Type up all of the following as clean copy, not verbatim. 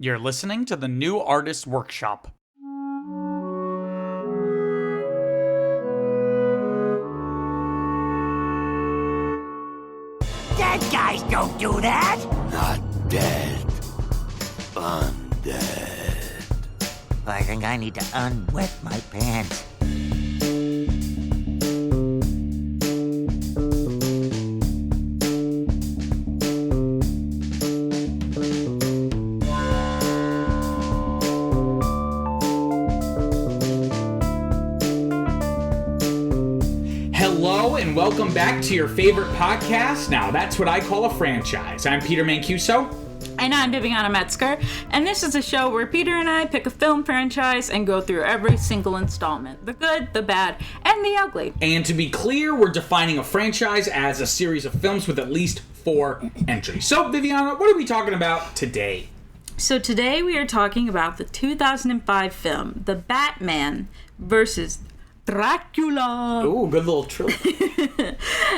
You're listening to the New Artist Workshop. Dead guys don't do that! Not dead. Undead. I think I need to unwet my pants. Hello and welcome back to your favorite podcast. Now, that's what I call a franchise. I'm Peter Mancuso. And I'm Viviana Metzger, and this is a show where Peter and I pick a film franchise and go through every single installment. The good, the bad, and the ugly. And to be clear, we're defining a franchise as a series of films with at least 4 entries. So, Viviana, what are we talking about today? So today we are talking about the 2005 film, The Batman vs. Dracula. Ooh, good little trilogy.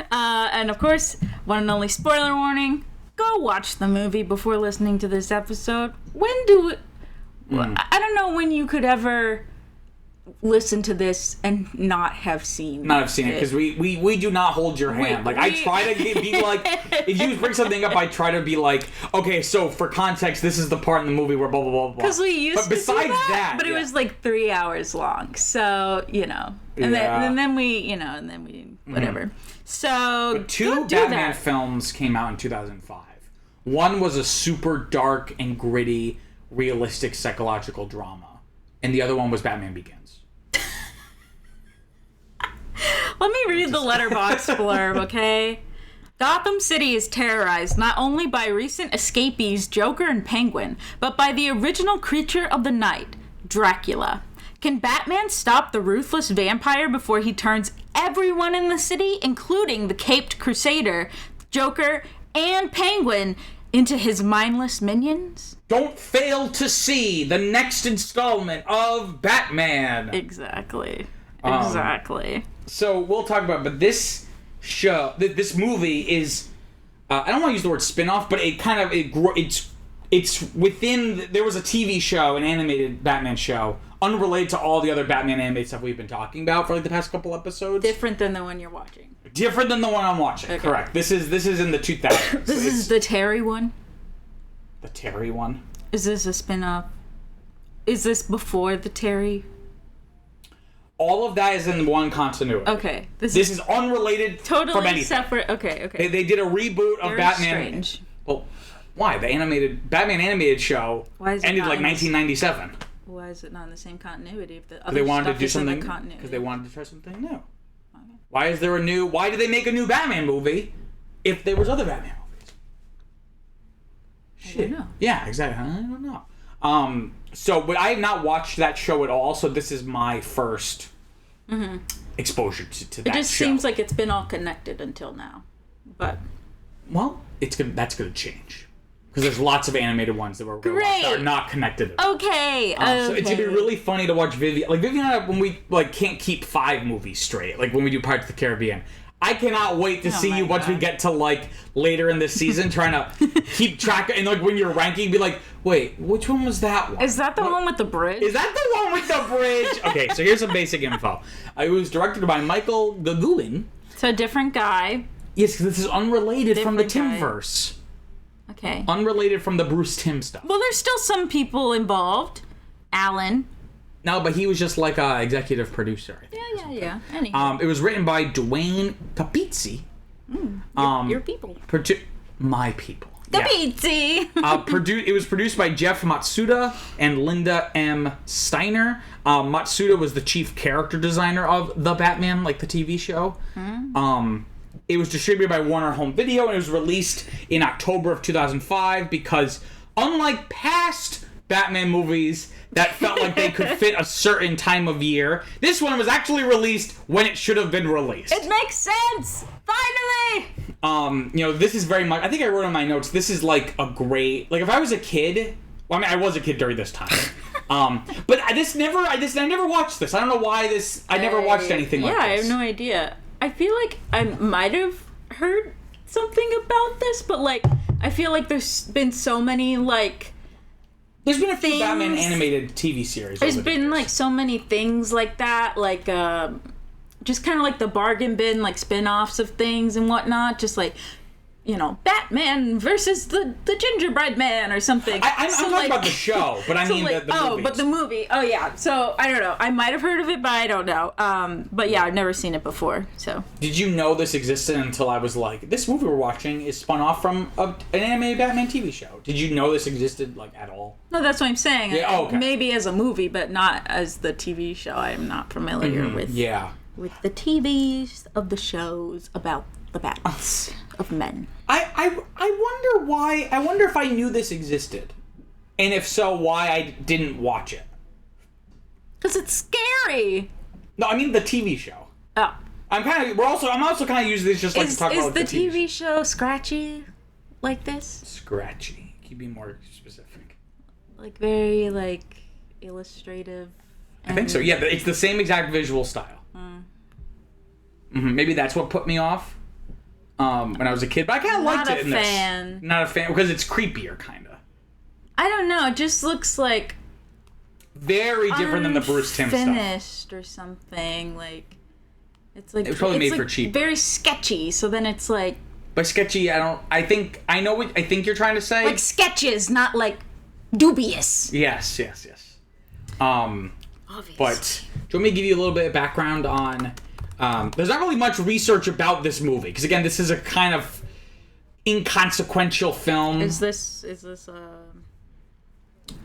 And of course, one and only spoiler warning, go watch the movie before listening to this episode. I don't know when you could ever listen to this and not have seen it, because we do not hold your hand. I try to be like, if you bring something up, I try to be like, okay, so for context, this is the part in the movie where blah, blah, blah, blah. Because we used to do that, but yeah. it was like 3 hours long, so, and then we whatever. So, but 2 Batman films came out in 2005. One was a super dark and gritty, realistic psychological drama, and the other one was Batman Begins. Let me read the Letterboxd blurb, okay? Gotham City is terrorized not only by recent escapees Joker and Penguin, but by the original creature of the night, Dracula. Can Batman stop the ruthless vampire before he turns everyone in the city, including the Caped Crusader, Joker, and Penguin, into his mindless minions? Don't fail to see the next installment of Batman. Exactly. So we'll talk about, but this show, this movie is, I don't want to use the word spin-off, but it's within, there was a TV show, an animated Batman show, unrelated to all the other Batman animated stuff we've been talking about for the past couple episodes. Different than the one you're watching. Different than the one I'm watching, okay. Correct. This is in the 2000s. This is the Terry one? The Terry one? Is this a spin-off? Is this before the Terry? All of that is in one continuity. Okay. This is unrelated totally from anything. Separate. Okay. They did a reboot of Very Batman. Strange. Well, why? The Batman animated show ended like 1997. Why is it not in the same continuity? If the other they wanted stuff to do is something in the continuity? Because they wanted to try something new. Okay. Why did they make a new Batman movie if there was other Batman movies? Shit. I don't know. Yeah, exactly. I don't know. But I have not watched that show at all, so this is my first exposure to that show. It just seems like it's been all connected until now. But that's going to change. Because there's lots of animated ones that are not connected. Okay. So it's going to be really funny to watch Vivian. Like, Vivian and I, when we can't keep 5 movies straight, like when we do Pirates of the Caribbean, I cannot wait to see you once we get to later in this season, trying to keep track and when you're ranking, be like, wait, which one was that one? Is that the one with the bridge? Is that the one with the bridge? Okay, so here's some basic info. It was directed by Michael Goguen. So a different guy. Yes, because this is unrelated from the Timverse. Okay. Unrelated from the Bruce Timm stuff. Well, there's still some people involved. Alan. No, but he was just like a executive producer, I think. Yeah. Anyway. It was written by Duane Capizzi. Your people. My people. Capizzi! Yeah. It was produced by Jeff Matsuda and Linda M. Steiner. Matsuda was the chief character designer of The Batman, like the TV show. It was distributed by Warner Home Video, and it was released in October of 2005 because, unlike past Batman movies that felt like they could fit a certain time of year, this one was actually released when it should have been released. It makes sense! Finally! This is very much, I think I wrote in my notes, this is like a great, like if I was a kid, I was a kid during this time. But I never watched this. I don't know why I never watched anything like this. Yeah, I have no idea. I feel like I might have heard something about this, but I feel like there's been so many There's been a few Batman animated TV series. There's been like so many things like that, like just kind of like the bargain bin, like spin-offs of things and whatnot. Just like, you know, Batman versus the gingerbread man or something. I'm talking about the show, but I mean the movie. Oh, but the movie. Oh, yeah. So, I don't know. I might have heard of it, but I don't know. But yeah, I've never seen it before, so. Did you know this existed until I was like, this movie we're watching is spun off from an animated Batman TV show? Did you know this existed, like, at all? No, that's what I'm saying. Yeah, okay. Maybe as a movie, but not as the TV show. I am not familiar with the TVs of the shows about the bats of men. I wonder why. I wonder if I knew this existed, and if so, why I didn't watch it. Because it's scary. No, I mean the TV show. Oh. I'm also kind of using this just like to talk about the TV show scratchy like this? Scratchy. Can you be more specific? Like very like illustrative. I think so. Yeah, it's the same exact visual style. Maybe that's what put me off. When I was a kid, but I kind of liked it in this. Not a fan because it's creepier, kind of. I don't know. It just looks like very different than the Bruce Timm stuff. Finished or something like. It's like it was probably made for cheap. Very sketchy. So then it's like. By sketchy, I know what I think you're trying to say. Like sketches, not like dubious. Yes. Obvious. But do you want me to give you a little bit of background on? There's not really much research about this movie because again, this is a kind of inconsequential film. Is this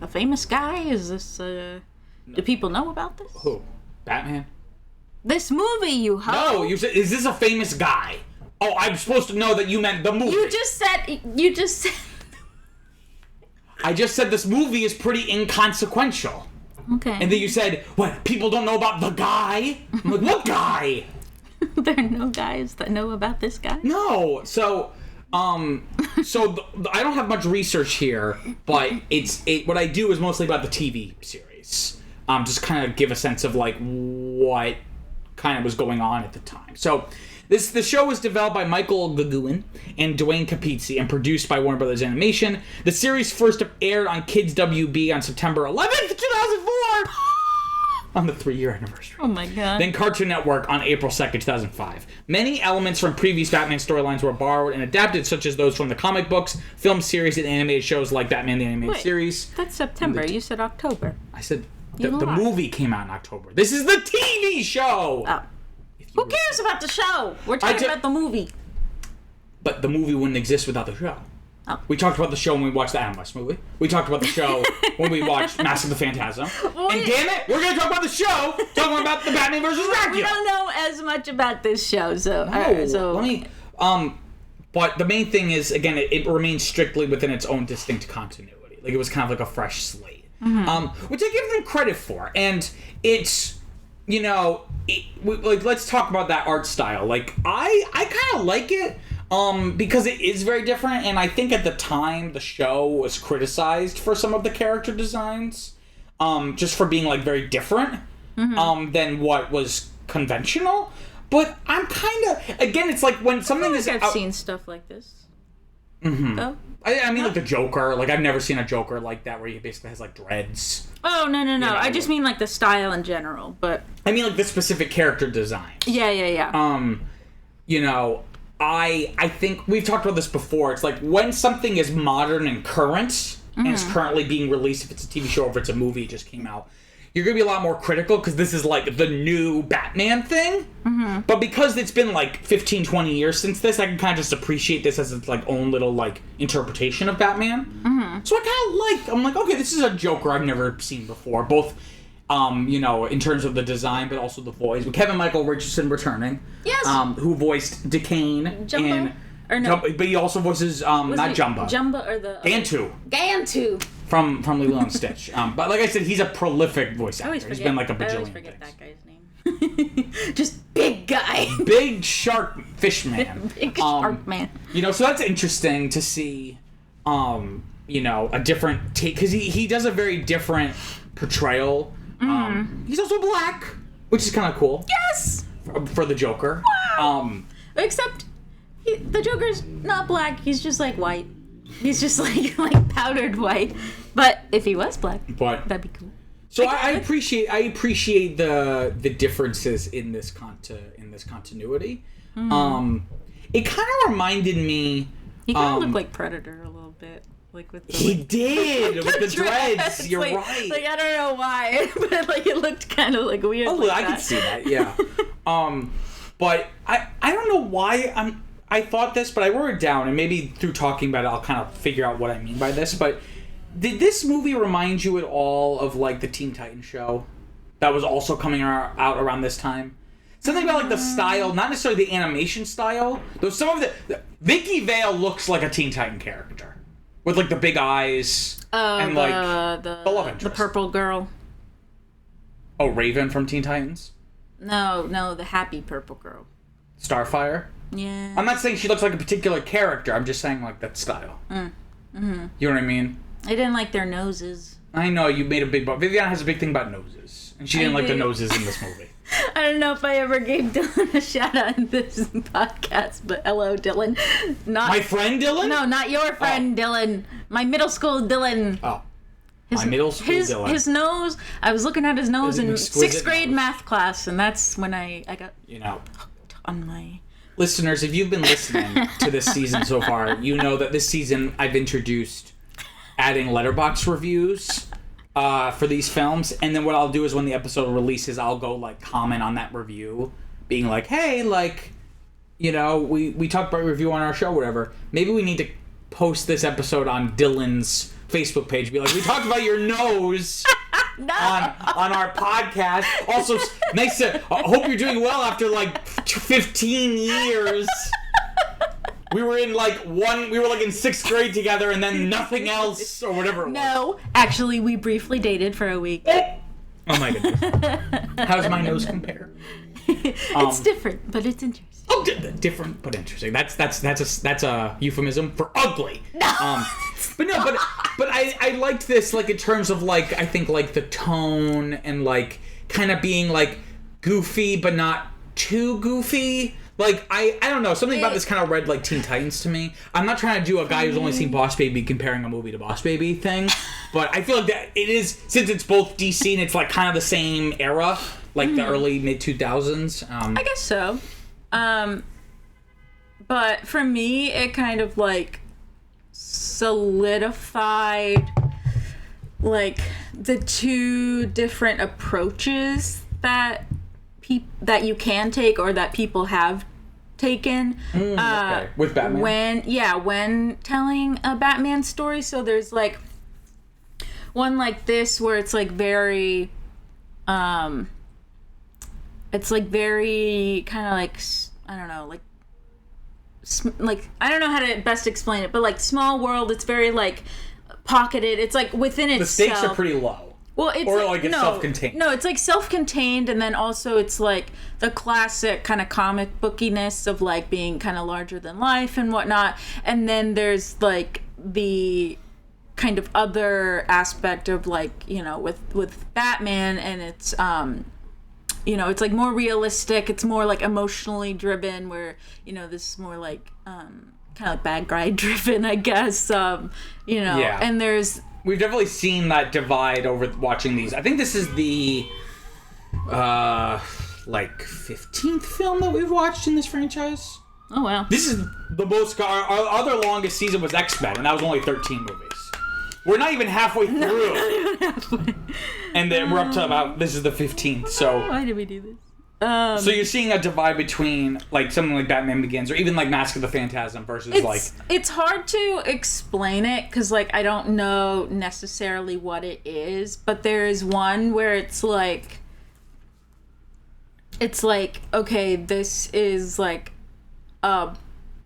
a famous guy? Is this do people know about this? Who? Batman? This movie, you ho? No, you said, is this a famous guy? Oh, I'm supposed to know that you meant the movie. You just said. I just said this movie is pretty inconsequential. Okay. And then you said, what, people don't know about the guy? I'm like, what guy? There are no guys that know about this guy? No. So, I don't have much research here, but what I do is mostly about the TV series. Just kind of give a sense of, like, what kind of was going on at the time. So, the show was developed by Michael Goguen and Duane Capizzi and produced by Warner Brothers Animation. The series first aired on Kids WB on September 11th, 2004! On the 3-year anniversary. Oh my god. Then Cartoon Network on April 2nd, 2005. Many elements from previous Batman storylines were borrowed and adapted, such as those from the comic books, film series, and animated shows like Batman the Animated Series. That's September. You said October. I said the movie came out in October. This is the TV show! Oh. Who cares about the show? We're talking about the movie. But the movie wouldn't exist without the show. Oh. We talked about the show when we watched the Adam West movie. We talked about the show when we watched Mask of the Phantasm. And damn it, we're going to talk about the show talking about the Batman versus Dracula. We don't know as much about this show, so... Let me... But the main thing is, again, it remains strictly within its own distinct continuity. Like, it was kind of like a fresh slate. Which I give them credit for. And it's... You know, let's talk about that art style. Like, I kind of like it because it is very different, and I think at the time the show was criticized for some of the character designs, just for being like very different than what was conventional. But I'm kind of again, it's like when something is. I've seen stuff like this. Though. I mean, like the Joker. Like, I've never seen a Joker like that where he basically has, like, dreads. Oh, no. You know, I just mean, like, the style in general, but... I mean, like, the specific character designs. Yeah. You know, I think... We've talked about this before. It's like, when something is modern and current, and is currently being released, if it's a TV show or if it's a movie, it just came out, you're going to be a lot more critical because this is, like, the new Batman thing. But because it's been, like, 15, 20 years since this, I can kind of just appreciate this as its, like, own little, like, interpretation of Batman. So I kind of I'm like, okay, this is a Joker I've never seen before. Both, you know, in terms of the design, but also the voice. With Kevin Michael Richardson returning. Yes. Who voiced Duane. Jumbo? Or no? But he also voices, not Jumba. Jumba or the... Gantu. From Lilo and Stitch. But like I said, he's a prolific voice actor. He's been like a bajillion I always forget that guy's name. Just big guy. Big shark fish man. Big shark man. You know, so that's interesting to see, you know, a different take. Because he does a very different portrayal. He's also black, which is kind of cool. Yes! For the Joker. Wow. Except the Joker's not black. He's just like white. He's just like powdered white. But if he was black, But that'd be cool. so I appreciate the differences in this continuity. It kind of reminded me. He kind of looked like Predator a little bit, like with the, He did with the dreads. You're like, right. Like I don't know why, but like it looked kind of like weird. Oh, like I can see that. Yeah. But I don't know why I thought this, but I wrote it down, and maybe through talking about it, I'll kind of figure out what I mean by this. But did this movie remind you at all of like the Teen Titans show that was also coming out around this time? Something about like the style, not necessarily the animation style, though some of the Vicky Vale looks like a Teen Titan character with like the big eyes and like the love interest. The purple girl. Oh, Raven from Teen Titans? No, the happy purple girl. Starfire? Yeah. I'm not saying she looks like a particular character. I'm just saying like that style. Mm-hmm. You know what I mean? I didn't like their noses. I know you made a big. Viviana has a big thing about noses, and she didn't like the noses in this movie. I don't know if I ever gave Dylan a shout out in this podcast, but hello, Dylan. Not My friend Dylan? No, not your friend Dylan. My middle school Dylan. Oh. My middle school Dylan. His nose. I was looking at his nose in exquisite 6th grade nose. math class, and that's when I got hooked on my. Listeners, if you've been listening to this season so far, you know that this season I've introduced adding letterbox reviews for these films, and then what I'll do is when the episode releases, I'll go like comment on that review, being like, hey, like, you know, we talked about a review on our show, whatever. Maybe we need to post this episode on Dylan's Facebook page. Be like, we talked about your nose on our podcast. Also, nice to hope you're doing well after like 15 years. We were in like in 6th grade together, and then nothing else or whatever it was. No, actually, we briefly dated for a week. Oh my goodness. How does my nose compare? It's different, but it's interesting. Oh, different but interesting. That's a euphemism for ugly. No. But I liked this like in terms of like I think like the tone and like kind of being like goofy but not too goofy. Like I don't know, something about this kind of read like Teen Titans to me. I'm not trying to do a guy who's only seen Boss Baby comparing a movie to Boss Baby thing, but I feel like that it is, since it's both DC and it's like kind of the same era, like the early mid 2000s. I guess so. But for me, it kind of like solidified like the two different approaches that you can take or that people have taken Okay. With Batman. when telling a Batman story. So there's like one like this where it's like very it's like very kind of like I don't know, like I don't know how to best explain it, but like small world, it's very like pocketed. It's like within itself. The stakes are pretty low. Well, it's self-contained. No, it's like self-contained, and then also it's like the classic kind of comic bookiness of like being kind of larger than life and whatnot. And then there's like the kind of other aspect of like, you know, with Batman, and it's you know, it's like more realistic. It's more like emotionally driven, where, you know, this is more like kind of like bad guy driven, I guess. You know, Yeah. and there's. We've definitely seen that divide over watching these. I think this is the like 15th film that we've watched in this franchise. Oh wow. This is the most. Our other longest season was X-Men, and that was only 13 movies. We're not even halfway through. And then we're up to about, this is the 15th, so. Why did we do this? So you're seeing a divide between like something like Batman Begins or even like Mask of the Phantasm versus it's hard to explain it because like I don't know necessarily what it is, but there is one where it's like okay, this is like a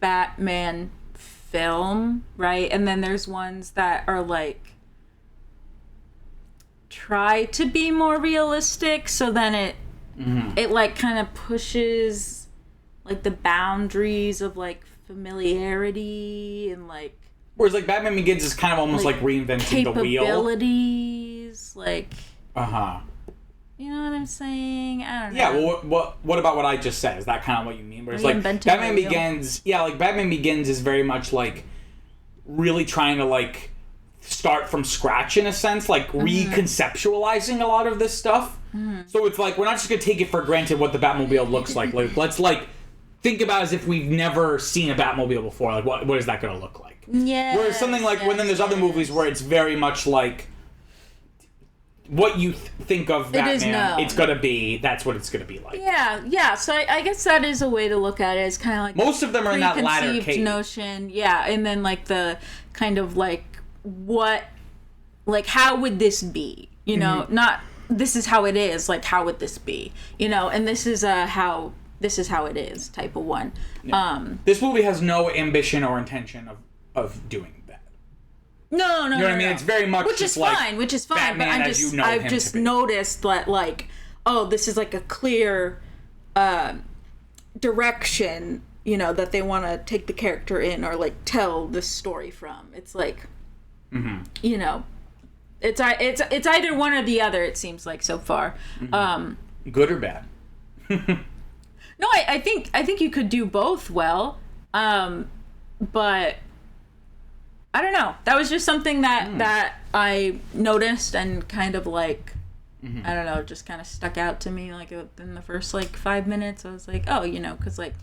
Batman film, right? And then there's ones that are like try to be more realistic, so then it like kind of pushes like the boundaries of like familiarity and like, whereas like Batman Begins is kind of almost like reinventing the wheel. Capabilities, like, you know what I'm saying? I don't know. Yeah, well, what about what I just said? Is that kind of what you mean? Where it's like Reinventing Batman the wheel. Begins, yeah, like Batman Begins is very much like really trying to like start from scratch in a sense, like reconceptualizing a lot of this stuff. So it's like we're not just gonna take it for granted what the Batmobile looks like. Like let's think about it as if we've never seen a Batmobile before. Like what is that gonna look like? Yeah. Whereas something like when then there's other movies where it's very much like what you think of Batman, it's gonna be, that's what it's gonna be like. Yeah. So I guess that is a way to look at it. It's kind of like most of them are in that latter case. Notion, yeah, and then like the kind of like what, like how would this be? You know, not this is how it is. Like how would this be? You know, and this is how it is type of one. Yeah. This movie has no ambition or intention of doing that. No. You know what I mean? It's very much which is fine. Batman, but I've just noticed that like, oh, this is like a clear direction, you know, that they want to take the character in or like tell this story from. It's like, you know, it's either one or the other. It seems like so far. Good or bad? No, I think you could do both well, but I don't know. That was just something that I noticed and kind of like, I don't know, just kind of stuck out to me. Like in the first like 5 minutes, I was like, oh, you know, because like,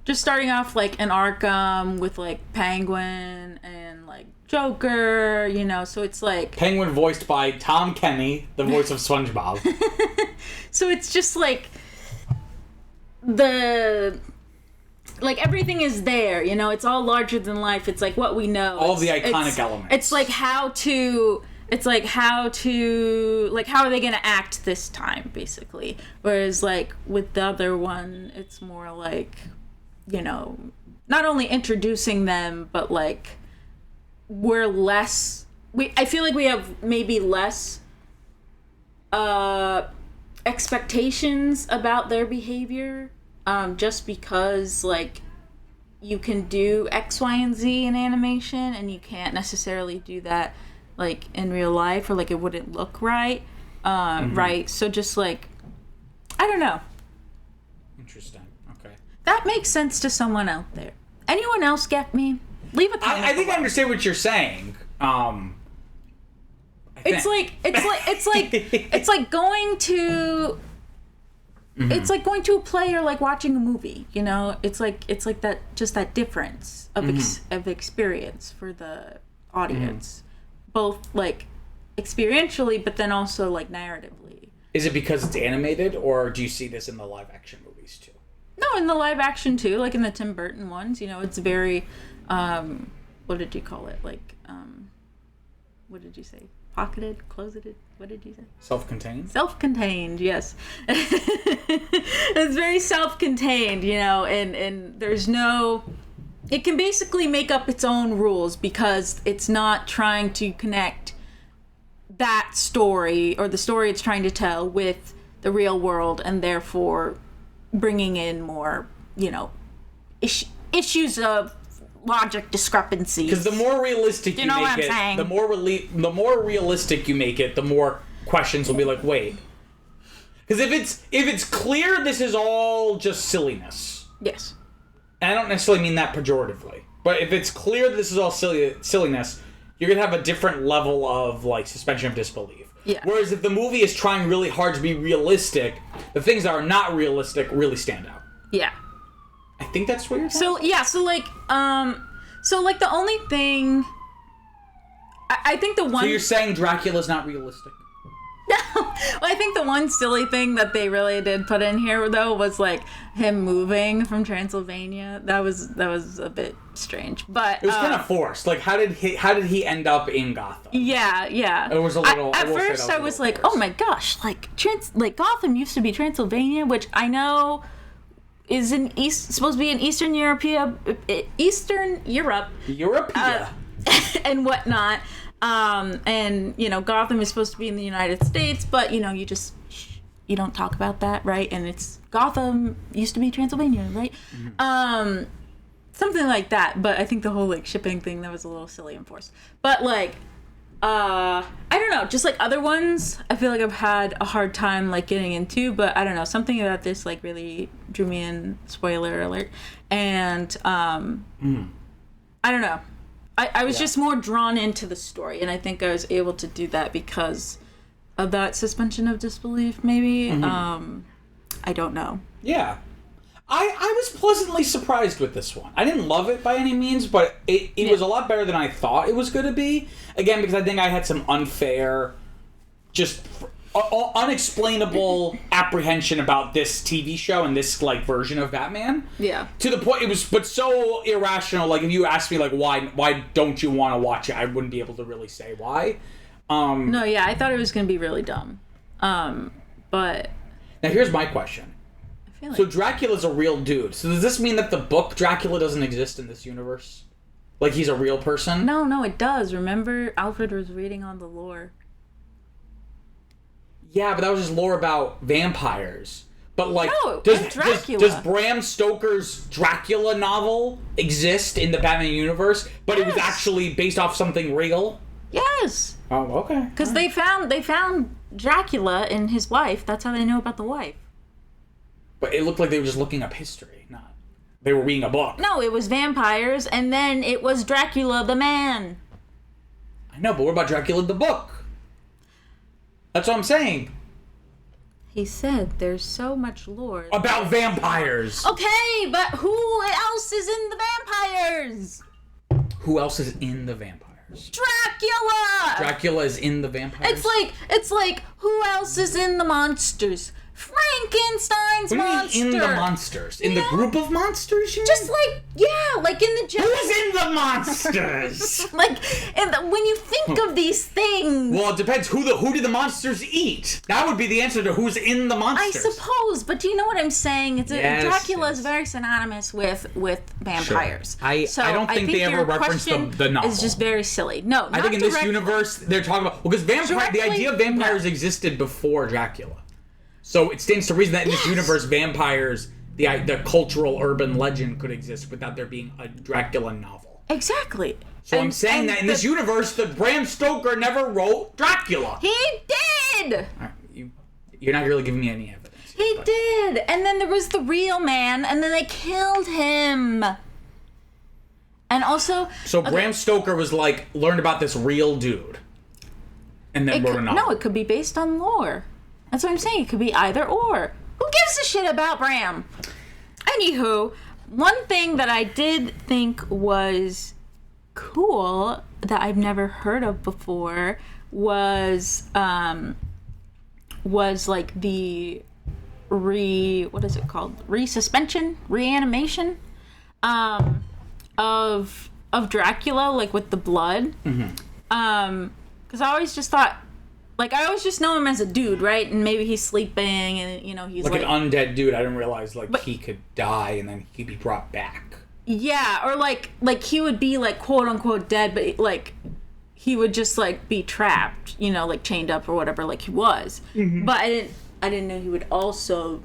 just starting off like in Arkham with like Penguin and like Joker, you know, so it's like Penguin voiced by Tom Kenny, the voice of SpongeBob. So it's just like everything is there, you know, it's all larger than life. It's like what we know. All the iconic elements. It's like how are they going to act this time, basically. Whereas like with the other one, it's more like, you know, not only introducing them, but like I feel like we have maybe less expectations about their behavior, just because like you can do X, Y, and Z in animation and you can't necessarily do that like in real life, or like it wouldn't look right. Right, so just like I don't know. Interesting. Okay. That makes sense to someone out there. Anyone else get me? Leave a comment. I think I understand what you're saying. It's like going to it's like going to a play or like watching a movie, you know? It's like that, just that difference of of experience for the audience. Both like experientially, but then also like narratively. Is it because it's animated, or do you see this in the live action movies too? No, in the live action too, like in the Tim Burton ones, you know, it's very what did you call it? Like what did you say? Pocketed, closeted, what did you say? Self-contained? Self-contained, yes. It's very self-contained, you know, and there's no... It can basically make up its own rules because it's not trying to connect that story or the story it's trying to tell with the real world, and therefore bringing in more, you know, issues of logic discrepancies. Because the more realistic you make it, the more realistic you make it, the more questions will be like, wait. Because if it's clear this is all just silliness. Yes. And I don't necessarily mean that pejoratively, but if it's clear this is all silliness, you're gonna have a different level of like suspension of disbelief. Yeah. Whereas if the movie is trying really hard to be realistic, the things that are not realistic really stand out. Yeah. I think that's what you're saying. So yeah, so like the only thing I think the one. So you're saying Dracula's not realistic? No, well, I think the one silly thing that they really did put in here though was like him moving from Transylvania. That was a bit strange, but it was kind of forced. Like, how did he end up in Gotham? Yeah. It was a little. At first, I was like, oh my gosh, like Gotham used to be Transylvania, which I know is supposed to be in Eastern Europe, and whatnot. And you know, Gotham is supposed to be in the United States, but you know, you don't talk about that, right? And it's Gotham used to be Transylvania, right? Mm-hmm. Something like that. But I think the whole like shipping thing, that was a little silly and forced. But like, I don't know, just like other ones, I feel like I've had a hard time like getting into. But I don't know, something about this like really drew me in. Spoiler alert. And I don't know. I was just more drawn into the story, and I think I was able to do that because of that suspension of disbelief, maybe. I don't know. Yeah. I was pleasantly surprised with this one. I didn't love it by any means, but it was a lot better than I thought it was going to be. Again, because I think I had some unfair, just unexplainable apprehension about this TV show and this like version of Batman. Yeah. To the point, it was but so irrational. Like if you asked me like why don't you want to watch it, I wouldn't be able to really say why. No, yeah, I thought it was going to be really dumb. But now here's my question. Like... So Dracula's a real dude. So does this mean that the book Dracula doesn't exist in this universe? Like he's a real person? No, it does. Remember, Alfred was reading on the lore. Yeah, but that was just lore about vampires. But like, No, does Bram Stoker's Dracula novel exist in the Batman universe? But it was actually based off something real? Yes. Oh, okay. Because they found Dracula and his wife. That's how they know about the wife. But it looked like they were just looking up history, not... They were reading a book. No, it was vampires, and then it was Dracula the man. I know, but what about Dracula the book? That's what I'm saying. He said there's so much lore. About vampires! Okay, but who else is in the vampires? Who else is in the vampires? Dracula! Dracula is in the vampires? It's like who else is in the monsters? Frankenstein's what do you monster. mean in the monsters? In the group of monsters? You Just like, yeah, like in the... Who's in the monsters? Like, when you think of these things... Well, it depends. Who did the monsters eat? That would be the answer to who's in the monsters. I suppose, but do you know what I'm saying? Dracula is very synonymous with vampires. Sure. I don't think they ever reference the novel. It's just very silly. No, I think in this universe, they're talking about... Well, because the idea of vampires existed before Dracula. So it stands to reason that in this universe, vampires, the cultural urban legend could exist without there being a Dracula novel. Exactly. So I'm saying that in this universe, the Bram Stoker never wrote Dracula. He did! You're not really giving me any evidence. He did! And then there was the real man, and then they killed him. And also... So Bram Stoker was like, learned about this real dude. And then wrote a novel. No, it could be based on lore. That's what I'm saying. It could be either or. Who gives a shit about Bram? Anywho, one thing that I did think was cool that I've never heard of before was like the reanimation of Dracula, like with the blood. Mm-hmm. Because I always just thought, like, I always just know him as a dude, right? And maybe he's sleeping and, you know, he's like... an undead dude. I didn't realize, like, he could die and then he'd be brought back. Yeah, or, like he would be, like, quote-unquote dead, but, like, he would just, like, be trapped, you know, like, chained up or whatever, like he was. Mm-hmm. But I didn't know he would also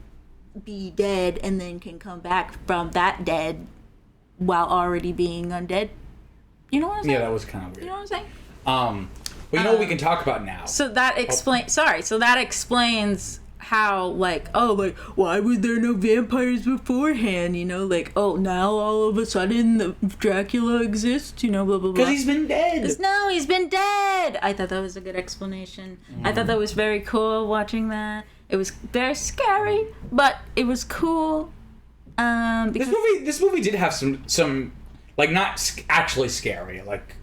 be dead and then can come back from that dead while already being undead. You know what I'm saying? Yeah, that was kind of weird. You know what I'm saying? Well, you know what we can talk about now. So that explains... Sorry. So that explains how, like, why were there no vampires beforehand? You know, like, now all of a sudden the Dracula exists, you know, blah, blah, blah. Because he's been dead. No, he's been dead. I thought that was a good explanation. I thought that was very cool watching that. It was very scary, but it was cool. Because This movie did have some like, not actually scary, like...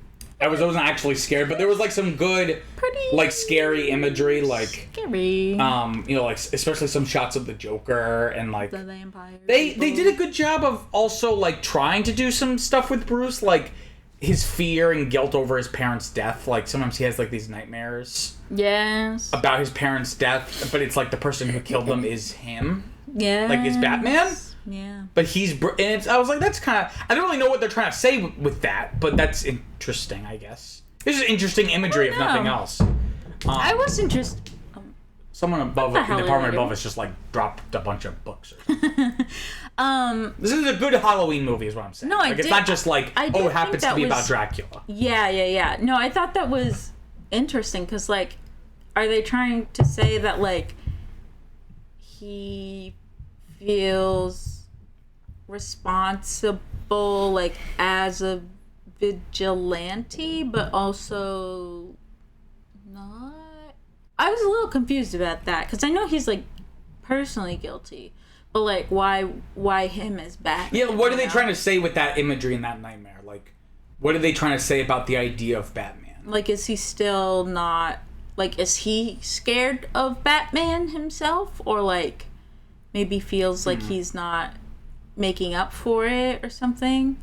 I wasn't actually scared, but there was, like, some good, like, scary imagery, like... Scary. You know, like, especially some shots of the Joker and, like... The vampire. They did a good job of also, like, trying to do some stuff with Bruce, like, his fear and guilt over his parents' death. Like, sometimes he has, like, these nightmares. Yes. About his parents' death, but it's, like, the person who killed them is him. Yeah. Like, is Batman. Yeah. But I was like, that's kind of... I don't really know what they're trying to say with that, but that's interesting, I guess. This is interesting imagery, if nothing else. I was interested... Someone above, in the apartment above us just, like, dropped a bunch of books. This is a good Halloween movie, is what I'm saying. No, it's not just like, it happens to be about Dracula. Yeah. No, I thought that was interesting, because, like, are they trying to say that, like, he feels responsible, like, as a vigilante, but also not. I was a little confused about that because I know he's like personally guilty, but like why him as Batman? Yeah, what are they trying to say with that imagery in that nightmare? Like, what are they trying to say about the idea of Batman? Like, is he still not like? Is he scared of Batman himself, or like maybe feels like he's not making up for it or something?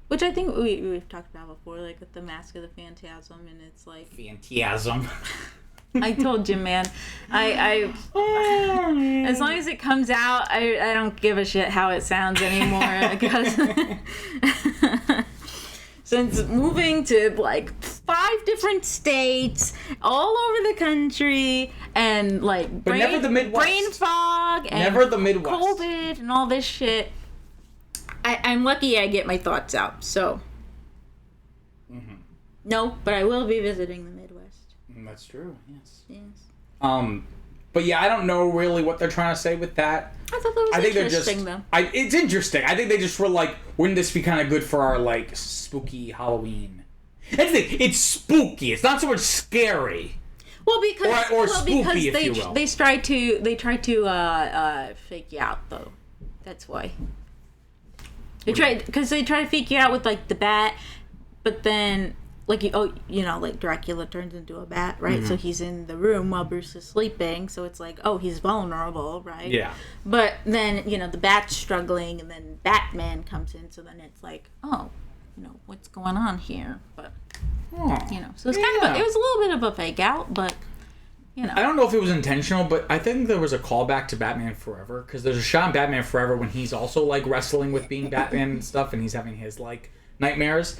Which I think we've talked about before, like with the Mask of the Phantasm, and it's like Phantasm. I told you, man. I as long as it comes out, I don't give a shit how it sounds anymore. Because since moving to like 5 different states all over the country, and like But never the Midwest. brain fog, and Never the Midwest. COVID, and all this shit. I'm lucky I get my thoughts out. So no, but I will be visiting the Midwest. That's true. Yes. Yes. But yeah, I don't know really what they're trying to say with that. I thought that was interesting, though. It's interesting. I think they just were like, wouldn't this be kind of good for our like spooky Halloween? That's the thing. It's spooky. It's not so much scary. Well, because spooky, if you will. they try to fake you out, though. That's why. They try to fake you out with like the bat, but then like like Dracula turns into a bat, right? So he's in the room while Bruce is sleeping, so it's like, oh, he's vulnerable, right? Yeah. But then the bat's struggling, and then Batman comes in, so then it's like, oh, what's going on here? But so it's kind of it was a little bit of a fake out, but I don't know if it was intentional, but I think there was a callback to Batman Forever, because there's a shot in Batman Forever when he's also like wrestling with being Batman and stuff, and he's having his like nightmares.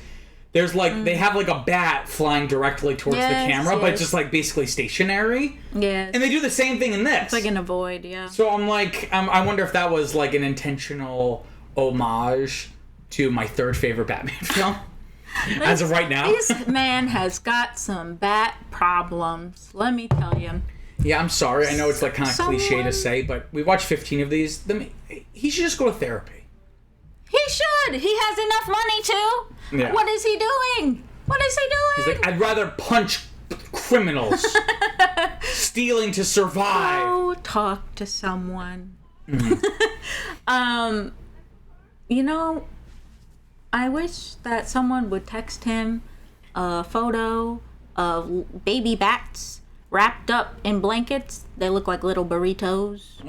There's like they have like a bat flying directly towards the camera, but just like basically stationary. Yeah. And they do the same thing in this. It's like in a void, yeah. So I'm like, I wonder if that was like an intentional homage to my 3rd favorite Batman film. As of right now. This man has got some bat problems, let me tell you. Yeah, I'm sorry. I know it's like kind of cliche to say, but we watched 15 of these. He should just go to therapy. He should. He has enough money to. Yeah. What is he doing? What is he doing? He's like, I'd rather punch criminals. Stealing to survive. Go talk to someone. I wish that someone would text him a photo of baby bats wrapped up in blankets. They look like little burritos.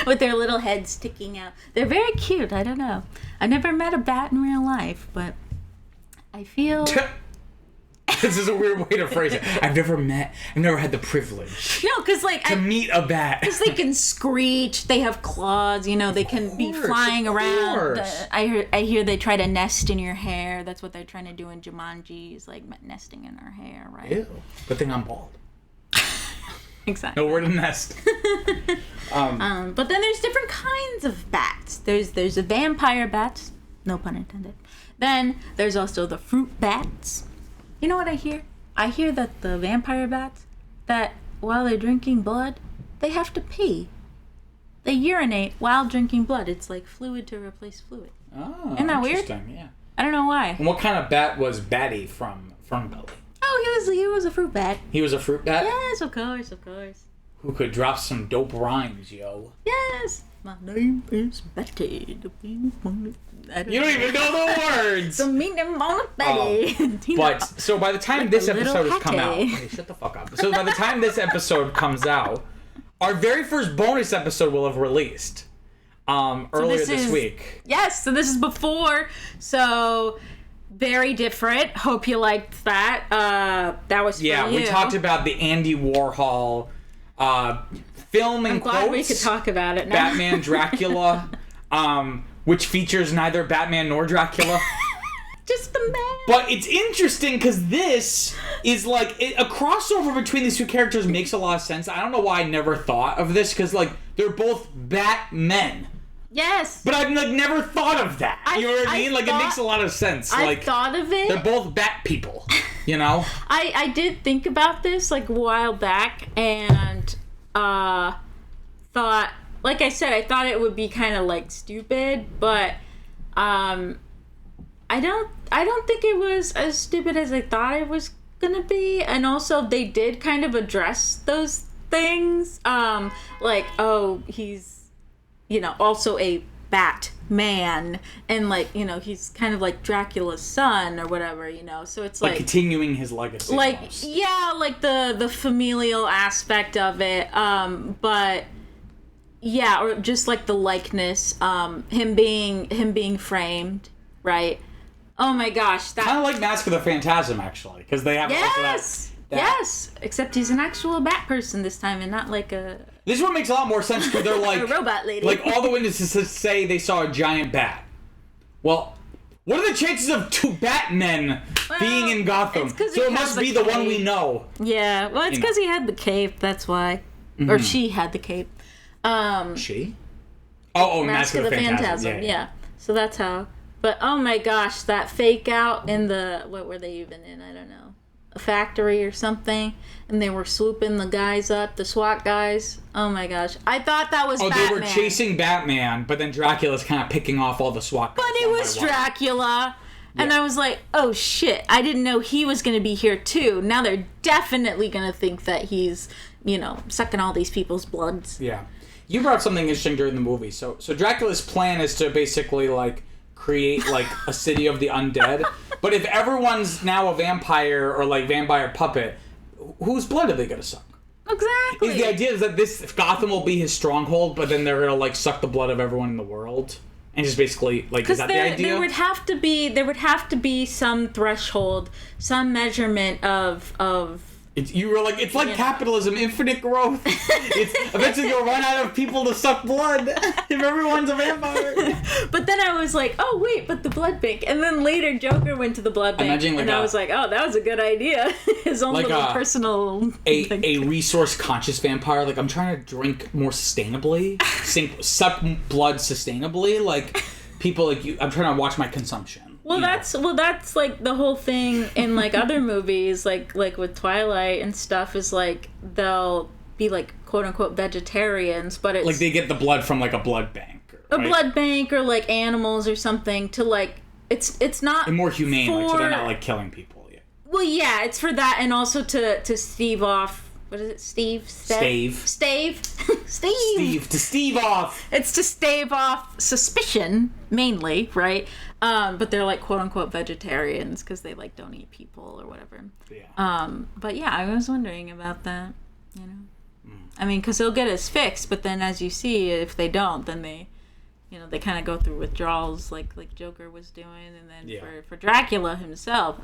With their little heads sticking out. They're very cute. I don't know. I never met a bat in real life, but I feel... This is a weird way to phrase it. I've never had the privilege. No, because to meet a bat. Because they can screech, they have claws, they can be flying around. I hear they try to nest in your hair. That's what they're trying to do in Jumanji, is like nesting in our hair, right? Ew. Good thing I'm bald. Exactly. Nowhere to nest. But then there's different kinds of bats. There's the vampire bats, no pun intended. Then there's also the fruit bats. You know what I hear? I hear that the vampire bats, that while they're drinking blood, they have to pee. They urinate while drinking blood. It's like fluid to replace fluid. Oh, isn't that weird? Yeah. I don't know why. And what kind of bat was Batty from Ferngully? Oh, he was a fruit bat. He was a fruit bat? Yes, of course. Who could drop some dope rhymes, yo. Yes. My name is Betty. You don't even know the words. The meaning of Betty. But so by the time this episode has come out, hey, shut the fuck up. So by the time this episode comes out, our very first bonus episode will have released earlier this week. Yes, so this is before. So very different. Hope you liked that. That was for you. We talked about the Andy Warhol film in quotes. I'm glad we could talk about it now. Batman Dracula, which features neither Batman nor Dracula. Just the man. But it's interesting because this is like a crossover between these two characters makes a lot of sense. I don't know why I never thought of this, because like they're both Batmen. Yes. But I've like never thought of that. You know what I mean? Like it makes a lot of sense. I like thought of it. They're both Bat people. You know? I did think about this like a while back, and thought, like I said, I thought it would be kind of like stupid, but I don't think it was as stupid as I thought it was gonna be, and also they did kind of address those things, like, oh, he's, you know, also a Batman, and like, you know, he's kind of like Dracula's son or whatever, you know, so it's like continuing his legacy, like almost. Yeah, like the familial aspect of it, but yeah, or just like the likeness, him being framed, right? Oh my gosh, that Kind of like Mask of the Phantasm, actually, because they have yes, yes, except he's an actual bat person this time and not like a This one makes a lot more sense because they're like a robot lady. Like all the witnesses say they saw a giant bat. Well, what are the chances of two Batmen being in Gotham? So it must be the one we know. Yeah, well, it's because he had the cape. That's why, or she had the cape. She? Oh, Mask of the Phantasm. Yeah. So that's how. But oh my gosh, that fake out in the, what were they even in? I don't know, a factory or something, and they were swooping the guys up, the SWAT guys. Oh my gosh, I thought that was Batman. They were chasing Batman, but then Dracula's kind of picking off all the SWAT guys. But it was Dracula. And I was like, oh shit, I didn't know he was going to be here too. Now they're definitely going to think that he's, you know, sucking all these people's bloods. Yeah. You brought something interesting during the movie. So Dracula's plan is to basically, like, create, like, a city of the undead. But if everyone's now a vampire or, like, vampire puppet, whose blood are they going to suck? Exactly. The idea is that this Gotham will be his stronghold, but then they're going to, like, suck the blood of everyone in the world. And just basically, like, is that the idea? There would have to be some threshold, some measurement of You were like, it's like capitalism, infinite growth. It's eventually you'll run out of people to suck blood if everyone's a vampire. But then I was like, oh wait, but the blood bank. And then later Joker went to the blood bank, and I was like, oh, that was a good idea. His own little personal a resource conscious vampire. Like, I'm trying to drink more sustainably, suck blood sustainably. Like, people like you. I'm trying to watch my consumption. Well, that's like the whole thing in like other movies, like with Twilight and stuff, is like they'll be like quote unquote vegetarians, but it's like they get the blood from like a blood bank, right? A blood bank or like animals or something to like it's not and more humane, like, so they're not like killing people yet. Well, yeah, it's for that, and also to stave off. What is it? Stave. To stave off. It's to stave off suspicion, mainly, right? But they're like quote unquote vegetarians because they like don't eat people or whatever. Yeah. But yeah, I was wondering about that. You know, I mean, because they'll get us fixed, but then as you see, if they don't, then they, you know, they kind of go through withdrawals like Joker was doing, and then for Dracula himself,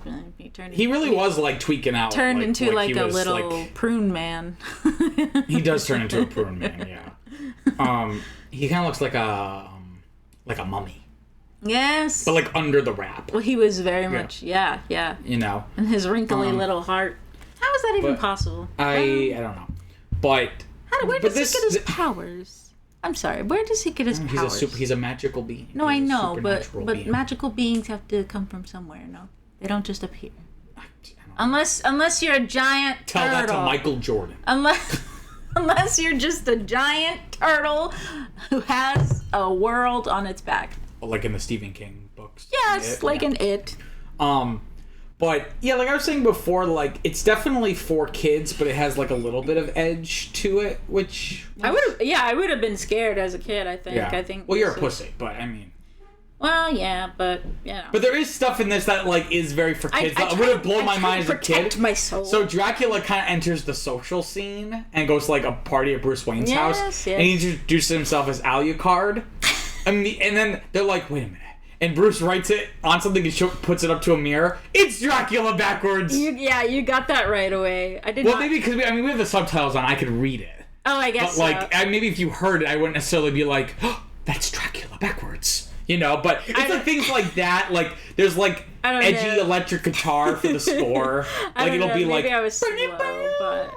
he was like tweaking out, turned into like a little like, prune man. He does turn into a prune man, yeah. He kind of looks like a mummy. Yes. But like under the wrap. Well, he was very much, yeah. You know. And his wrinkly little heart. How is that even possible? I don't know, but where does he get his powers? I'm sorry. Where does he get his powers? He's a magical being. No, I know, but magical beings have to come from somewhere. No, they don't just appear. Unless you're a giant turtle. Tell that to Michael Jordan. Unless you're just a giant turtle who has a world on its back. Like in the Stephen King books. Yes, in It. But yeah, like I was saying before, like it's definitely for kids, but it has like a little bit of edge to it, which I would have been scared as a kid. I think. Yeah. Well, you're a pussy, but I mean. Well, yeah, but you know. But there is stuff in this that like is very for kids. That would have blown my mind as a kid. My soul. So Dracula kind of enters the social scene and goes to like a party at Bruce Wayne's house, yes. and he introduces himself as Alucard, and then they're like, wait a minute. And Bruce writes it on something and puts it up to a mirror. It's Dracula backwards. You got that right away. I did. Well, maybe because we have the subtitles on. I could read it. Oh, I guess. But maybe if you heard it, I wouldn't necessarily be like, oh, "That's Dracula backwards," you know. But it's like things like that. Like there's like edgy electric guitar for the score. Like it'll be like. Maybe I was slow, but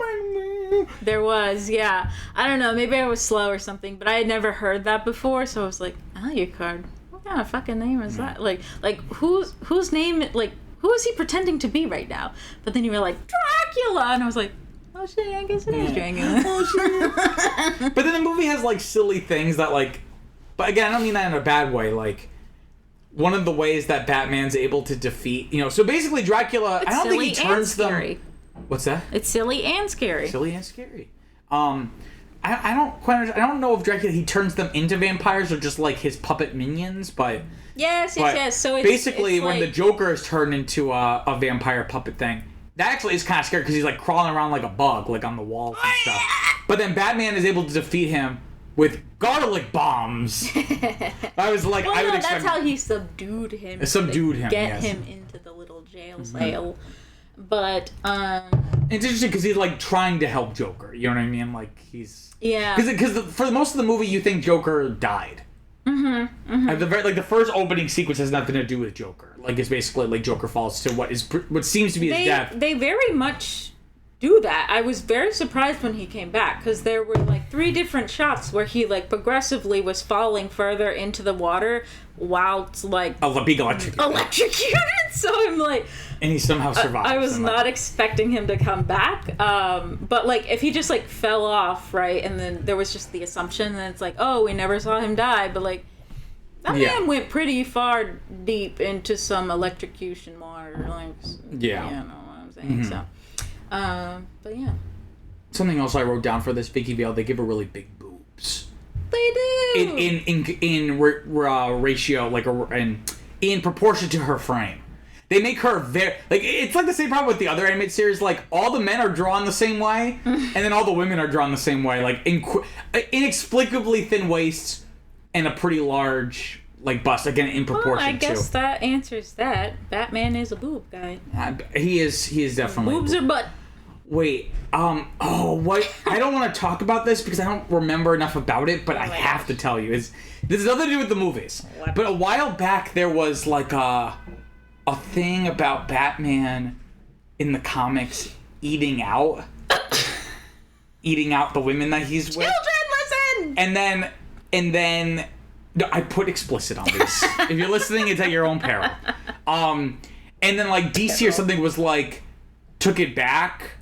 there was. Yeah, I don't know. Maybe I was slow or something, but I had never heard that before, so I was like, Alucard. What kind of fucking name is that? Like whose name? Like who is he pretending to be right now? But then you were like Dracula, and I was like, oh shit, I guess it is Dracula. Oh shit. But then the movie has like silly things that like, but again, I don't mean that in a bad way. Like one of the ways that Batman's able to defeat, so basically Dracula, I don't think he turns them. Scary. What's that? It's silly and scary. Silly and scary. I don't quite understand. I don't know if Dracula, he turns them into vampires or just like his puppet minions, but yes. So it's basically it's when the Joker is turned into a vampire puppet thing, that actually is kind of scary because he's like crawling around like a bug, like on the walls and stuff. But then Batman is able to defeat him with garlic bombs. I was like, I would expect. That's how he subdued him. Get him into the little jail cell. But it's interesting because he's like trying to help Joker. You know what I mean? Like he's because for most of the movie you think Joker died. At the first opening sequence has nothing to do with Joker. Like it's basically like Joker falls to what seems to be his death. They very much do that. I was very surprised when he came back because there were like 3 different shots where he like progressively was falling further into the water whilst like being electrocuted. So I'm like, and he somehow survived. I was not expecting him to come back. But like if he just like fell off, right, and then there was just the assumption that it's like, oh, we never saw him die, but like that man went pretty far deep into some electrocution water, like you know what I'm saying. So but yeah. Something else I wrote down for this Vicky Vale, they give her really big boobs. They do. In ratio, like in proportion to her frame. They make her very like it's like the same problem with the other animated series. Like all the men are drawn the same way, and then all the women are drawn the same way. Like inexplicably thin waists and a pretty large like bust. Again, in proportion. I guess that answers that. Batman is a boob guy. He is definitely boobs or butt. Wait, what? I don't want to talk about this because I don't remember enough about it, but I have to tell you. This has nothing to do with the movies. What? But a while back, there was like a thing about Batman in the comics eating out the women that he's with. Children, listen! And then, no, I put explicit on this. If you're listening, it's at your own peril. And then like DC or something was like, took it back.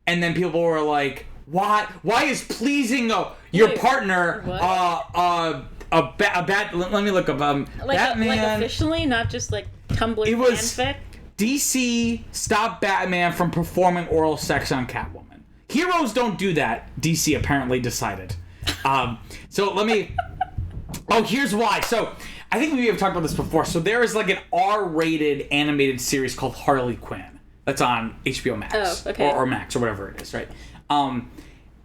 And then people were like, "Why is pleasing your partner a bad?" Let me look up Batman. Like officially, not just like Tumblr it was fanfic. DC stopped Batman from performing oral sex on Catwoman. Heroes don't do that. DC apparently decided. So let me. Oh, here's why. So I think we have talked about this before. So there is like an R-rated animated series called Harley Quinn. That's on HBO Max or Max or whatever it is, right?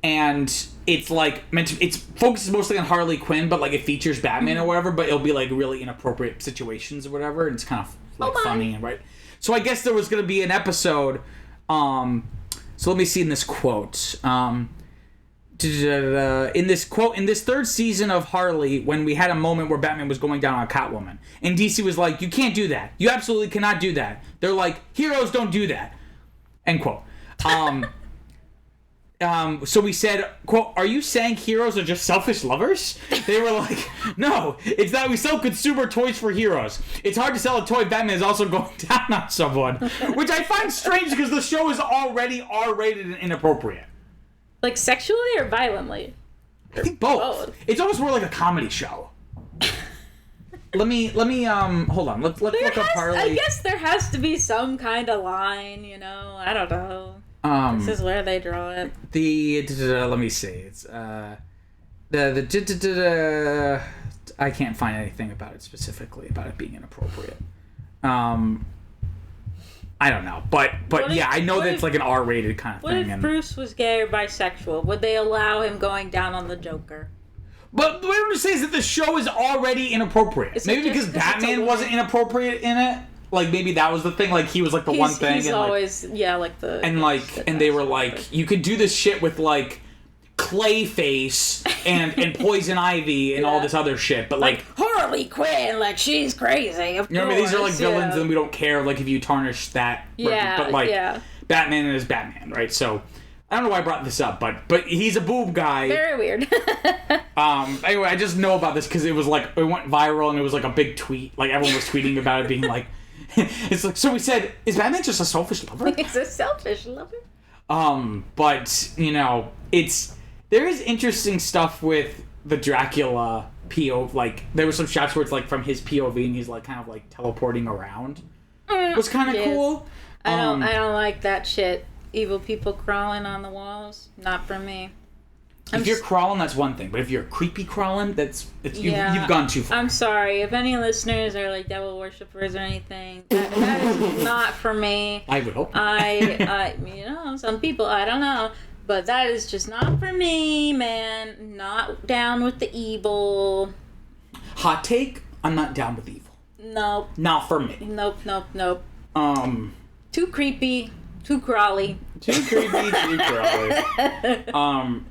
And it's like it's focuses mostly on Harley Quinn, but like it features Batman or whatever, but it'll be like really inappropriate situations or whatever, and it's kind of like funny, right? So I guess there was going to be an episode. So let me see in this quote. In this third season of Harley, when we had a moment where Batman was going down on Catwoman, and DC was like, "You can't do that. You absolutely cannot do that." They're like, "Heroes don't do that." End quote. So we said, quote, "Are you saying heroes are just selfish lovers?" They were like, "No, it's that we sell consumer toys for heroes. It's hard to sell a toy if Batman is also going down on someone," which I find strange because the show is already R-rated and inappropriate. Like sexually or violently? I think both. It's almost more like a comedy show. Let me hold on. Let's look up Harley. I guess there has to be some kind of line, I don't know. This is where they draw it. Let me see. It's I can't find anything about it specifically about it being inappropriate. I don't know, but yeah, I know that it's like an R-rated kind of thing. What if Bruce was gay or bisexual? Would they allow him going down on the Joker? But what I'm going to say is that the show is already inappropriate. Maybe because Batman wasn't inappropriate in it. Like maybe that was the thing. Like he was like the one thing. He's and always like the and they were like, you could do this shit with like Clayface and Poison Ivy and all this other shit, but like Harley Quinn, like she's crazy. Of course, these are like villains, and we don't care like if you tarnish that. But like Batman is Batman, right? So I don't know why I brought this up, but he's a boob guy. Very weird. Anyway, I just know about this because it was like it went viral and it was like a big tweet. Like everyone was tweeting about it, being like, it's like so. We said, is Batman just a selfish lover? He's a selfish lover. But there is interesting stuff with the Dracula POV, like there were some shots where it's like from his POV and he's like kind of like teleporting around. It was kind of cool. I don't like that shit. Evil people crawling on the walls, not for me. If you're crawling, that's one thing, but if you're creepy crawling, you've gone too far. I'm sorry. If any listeners are like devil worshippers or anything, that is not for me. I would hope. I some people, I don't know, but that is just not for me, man. Not down with the evil. Hot take: I'm not down with evil. Nope. Not for me. Nope. Too creepy. Too crawly. Too creepy. Too crawly.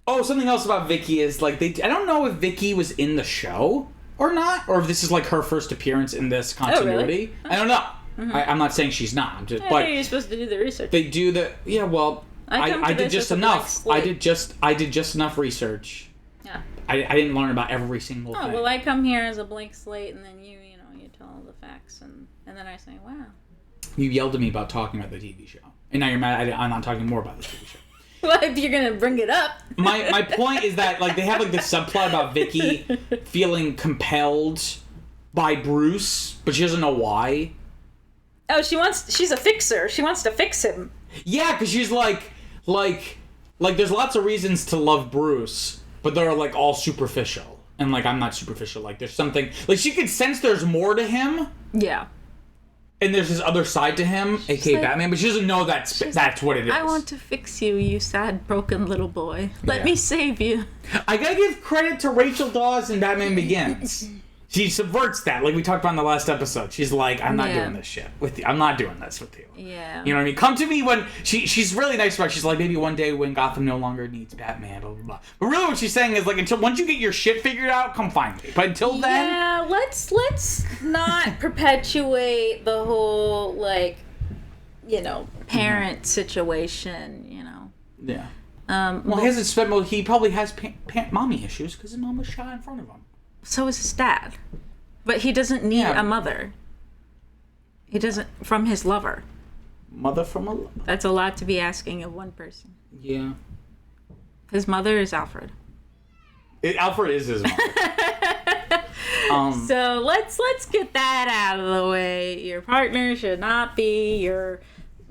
Oh, something else about Vicky is like I don't know if Vicky was in the show or not, or if this is like her first appearance in this continuity. Oh, really? I don't know. Mm-hmm. I'm not saying she's not. I'm just. But you're supposed to do the research. They do the Well, I did just enough. I did just enough research. Yeah. I didn't learn about every single thing. Oh well, I come here as a blank slate, and then you tell all the facts, and then I say, wow. You yelled at me about talking about the TV show, and now you're mad. I'm not talking more about the TV show. Well, if you're gonna bring it up. My point is that like they have like this subplot about Vicky feeling compelled by Bruce, but she doesn't know why. Oh, she's a fixer. She wants to fix him. Yeah, because she's like there's lots of reasons to love Bruce, but they're like all superficial. And like I'm not superficial. Like there's something like she could sense there's more to him. Yeah. And there's this other side to him, aka Batman, but she doesn't know that's what it is. I want to fix you, you sad, broken little boy. Let me save you. I gotta give credit to Rachel Dawes in Batman Begins. She subverts that, like we talked about in the last episode. She's like, I'm not doing this shit with you. I'm not doing this with you. Yeah. You know what I mean? Come to me when... She's really nice about it. She's like, maybe one day when Gotham no longer needs Batman, blah, blah, blah. But really what she's saying is, like, once you get your shit figured out, come find me. But until then... Yeah, let's not perpetuate the whole, like, parent situation, Yeah. Well, he probably has mommy issues because his mom was shot in front of him. So is his dad. But he doesn't need a mother. He doesn't, from his lover. Mother from a lover. That's a lot to be asking of one person. Yeah. His mother is Alfred. Alfred is his mother. So let's get that out of the way. Your partner should not be your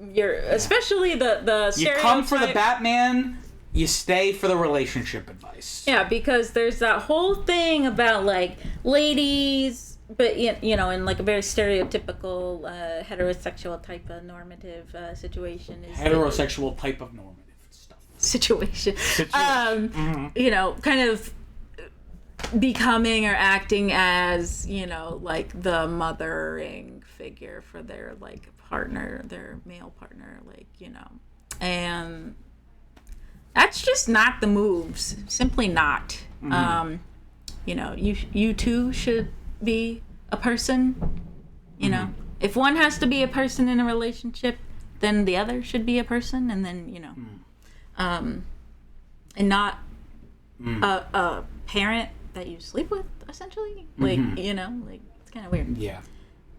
especially the stereotype. You come for the Batman, you stay for the relationship advice. Yeah, because there's that whole thing about like ladies, but in like a very stereotypical heterosexual type of normative situation. Is heterosexual type of normative stuff. Situation. Kind of becoming or acting as like the mothering figure for their like partner, their male partner, and that's just not the moves. Simply not. You two should be a person. If one has to be a person in a relationship, then the other should be a person, and then and not a parent that you sleep with, essentially. Like it's kind of weird. Yeah.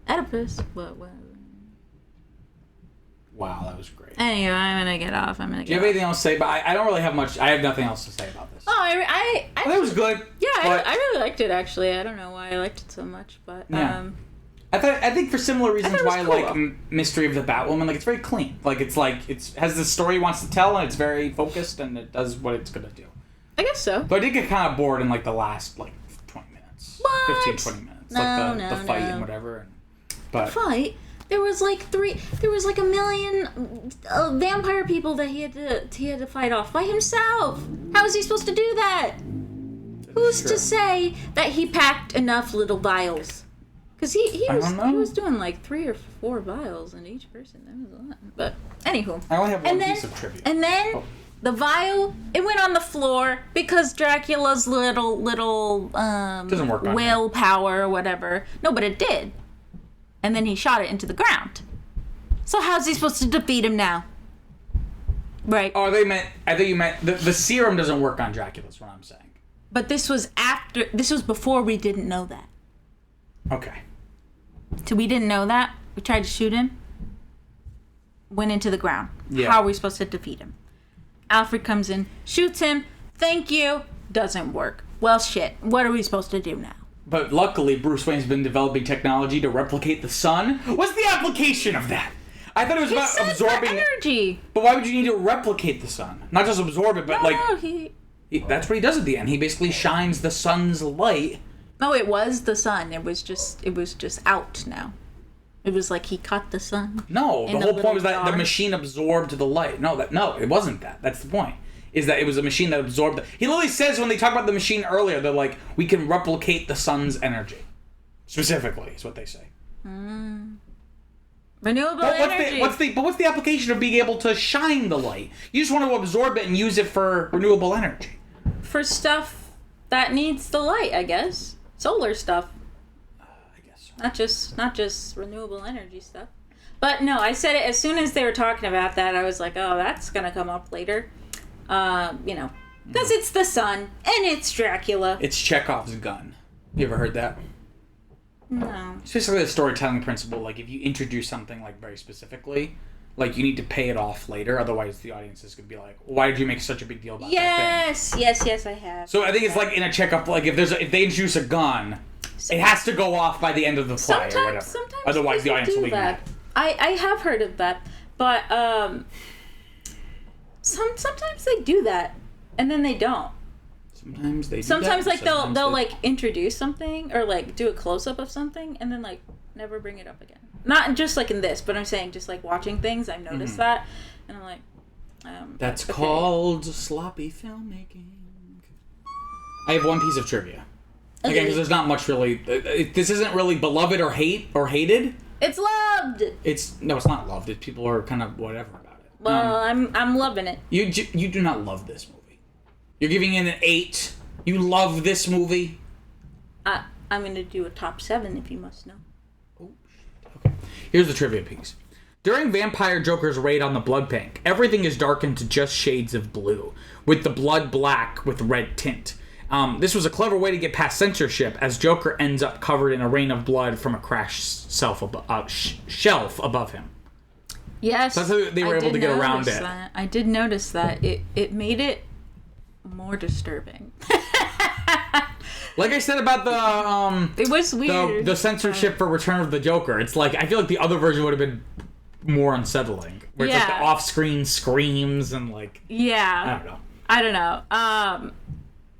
Oedipus. What? Wow, that was great. Anyway, I'm gonna get off. Do you have anything else to say? But I don't really have much. I have nothing else to say about this. Oh, I it was good. Yeah, I really liked it, actually. I don't know why I liked it so much, but yeah. I think for similar reasons why cool. I like Mystery of the Batwoman. Like it's very clean. Like it has the story it wants to tell, and it's very focused, and it does what it's gonna do. I guess so. But I did get kind of bored in like the last 20 minutes. What? 15, 20 minutes. The fight and whatever. The fight? There was like a million vampire people that he had to fight off by himself. How was he supposed to do that? Who's to say that he packed enough little vials? Because he was doing like 3 or 4 vials in each person. That was a lot. But anywho. I only have one piece of trivia. And then the vial, it went on the floor because Dracula's little doesn't work on willpower or whatever. No, but it did. And then he shot it into the ground. So how's he supposed to defeat him now? Right. Oh, I think you meant the serum doesn't work on Dracula, is what I'm saying. But this was before we didn't know that. Okay. So we didn't know that. We tried to shoot him. Went into the ground. Yeah. How are we supposed to defeat him? Alfred comes in, shoots him. Thank you. Doesn't work. Well, shit. What are we supposed to do now? But luckily, Bruce Wayne's been developing technology to replicate the sun. What's the application of that? I thought it was about absorbing energy. But why would you need to replicate the sun? Not just absorb it, but that's what he does at the end. He basically shines the sun's light. No, it was the sun. It was just out now. It was like he caught the sun. No, the whole point was that the machine absorbed the light. No, it wasn't that. That's the point. Is that it was a machine that absorbed He literally says when they talk about the machine earlier, they're like, we can replicate the sun's energy. Specifically, is what they say. Renewable energy. What's the application of being able to shine the light? You just want to absorb it and use it for renewable energy. For stuff that needs the light, I guess. Solar stuff. I guess so. Not just renewable energy stuff. But no, I said it as soon as they were talking about that. I was like, oh, that's gonna come up later. Because it's the sun and it's Dracula. It's Chekhov's gun. You ever heard that? No. It's basically the storytelling principle. Like, if you introduce something, like, very specifically, like, you need to pay it off later. Otherwise, the audience is going to be like, why did you make such a big deal about that thing? Yes, I have. So I think it's like in a Chekhov, like, if they introduce a gun, it has to go off by the end of the play or whatever. Sometimes Otherwise, the audience will be mad. I have heard of that. But, sometimes they do that. And then they don't. Sometimes they do Sometimes that. like they'll like introduce something or like do a close up of something and then like never bring it up again. Not just like in this, but I'm saying just like watching things, I've noticed that, and I'm like, that's called sloppy filmmaking. I have one piece of trivia. Okay. Again, because there's not much really. This isn't really beloved or hated. It's loved. It's not loved. People are kind of whatever about it. Well, I'm loving it. You do not love this movie. You're giving it an 8. You love this movie. I'm gonna do a top 7 if you must know. Oh shit. Okay. Here's the trivia piece. During Vampire Joker's raid on the Blood Bank, everything is darkened to just shades of blue, with the blood black with red tint. This was a clever way to get past censorship, as Joker ends up covered in a rain of blood from a crashed shelf above him. Yes, so that's how they were able to get around it. I did notice that. It made it more disturbing. Like I said about the it was weird. The censorship for Return of the Joker. It's like I feel like the other version would have been more unsettling. Where it's like the off-screen screams and like I don't know.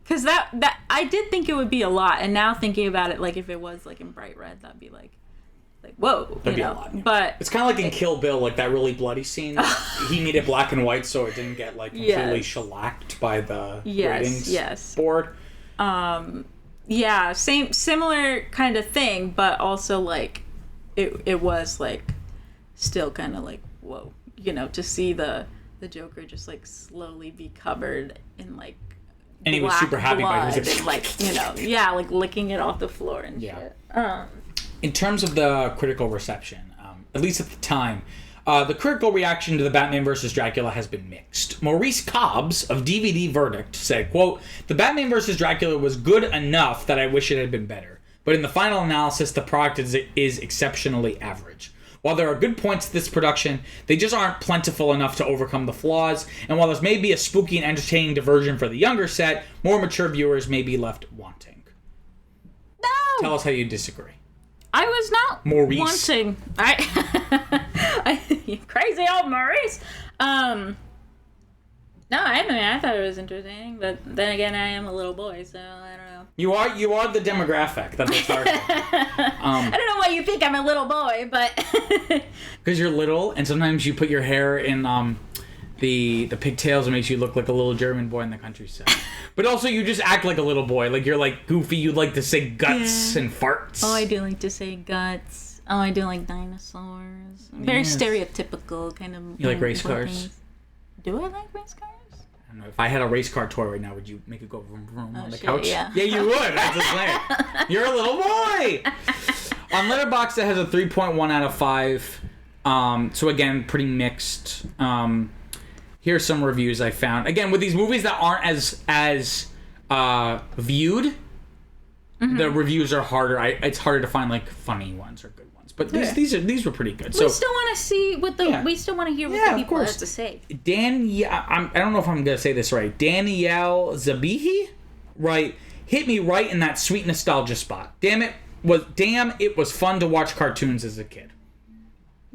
Because that I did think it would be a lot, and now thinking about it, like if it was like in bright red, that'd be like whoa, that'd be a lot. Yeah. But it's kind of like in Kill Bill, like that really bloody scene. He made it black and white so it didn't get like completely shellacked by the ratings board. Similar kind of thing, but also like it was like still kind of like whoa, to see the Joker just like slowly be covered in like. And he was super happy by it. And, like licking it off the floor and shit. In terms of the critical reception, at least at the time, the critical reaction to the Batman vs. Dracula has been mixed. Maurice Cobbs of DVD Verdict said, quote, "The Batman vs. Dracula was good enough that I wish it had been better. But in the final analysis, the product is exceptionally average. While there are good points to this production, they just aren't plentiful enough to overcome the flaws, and while this may be a spooky and entertaining diversion for the younger set, more mature viewers may be left wanting." No! Tell us how you disagree. I was not Maurice. Wanting. You crazy old Maurice. No, I thought it was entertaining, but then again, I am a little boy, so I don't know. You are the demographic that they're targeting. I don't know why you think I'm a little boy, but because you're little, and sometimes you put your hair in the pigtails, and makes you look like a little German boy in the countryside. But also, you just act like a little boy, like you're like goofy. You like to say guts and farts. Oh, I do like to say guts. Oh, I do like dinosaurs. Very stereotypical kind of. You like race cars? Things. Do I like race cars? I don't know. If I had a race car toy right now, would you make it go vroom vroom on the couch? Yeah, you would. That's what I'm saying. You're a little boy. On Letterboxd, it has a 3.1 out of 5. So again, pretty mixed. Here's some reviews I found. Again, with these movies that aren't as viewed, the reviews are harder. It's harder to find like funny ones or good ones. But these were pretty good. We still want to see what we still want to hear what the people have to say. I don't know if I'm gonna say this right. Danielle Zabihi, right? hit me right in that sweet nostalgia spot. Damn, it was fun to watch cartoons as a kid.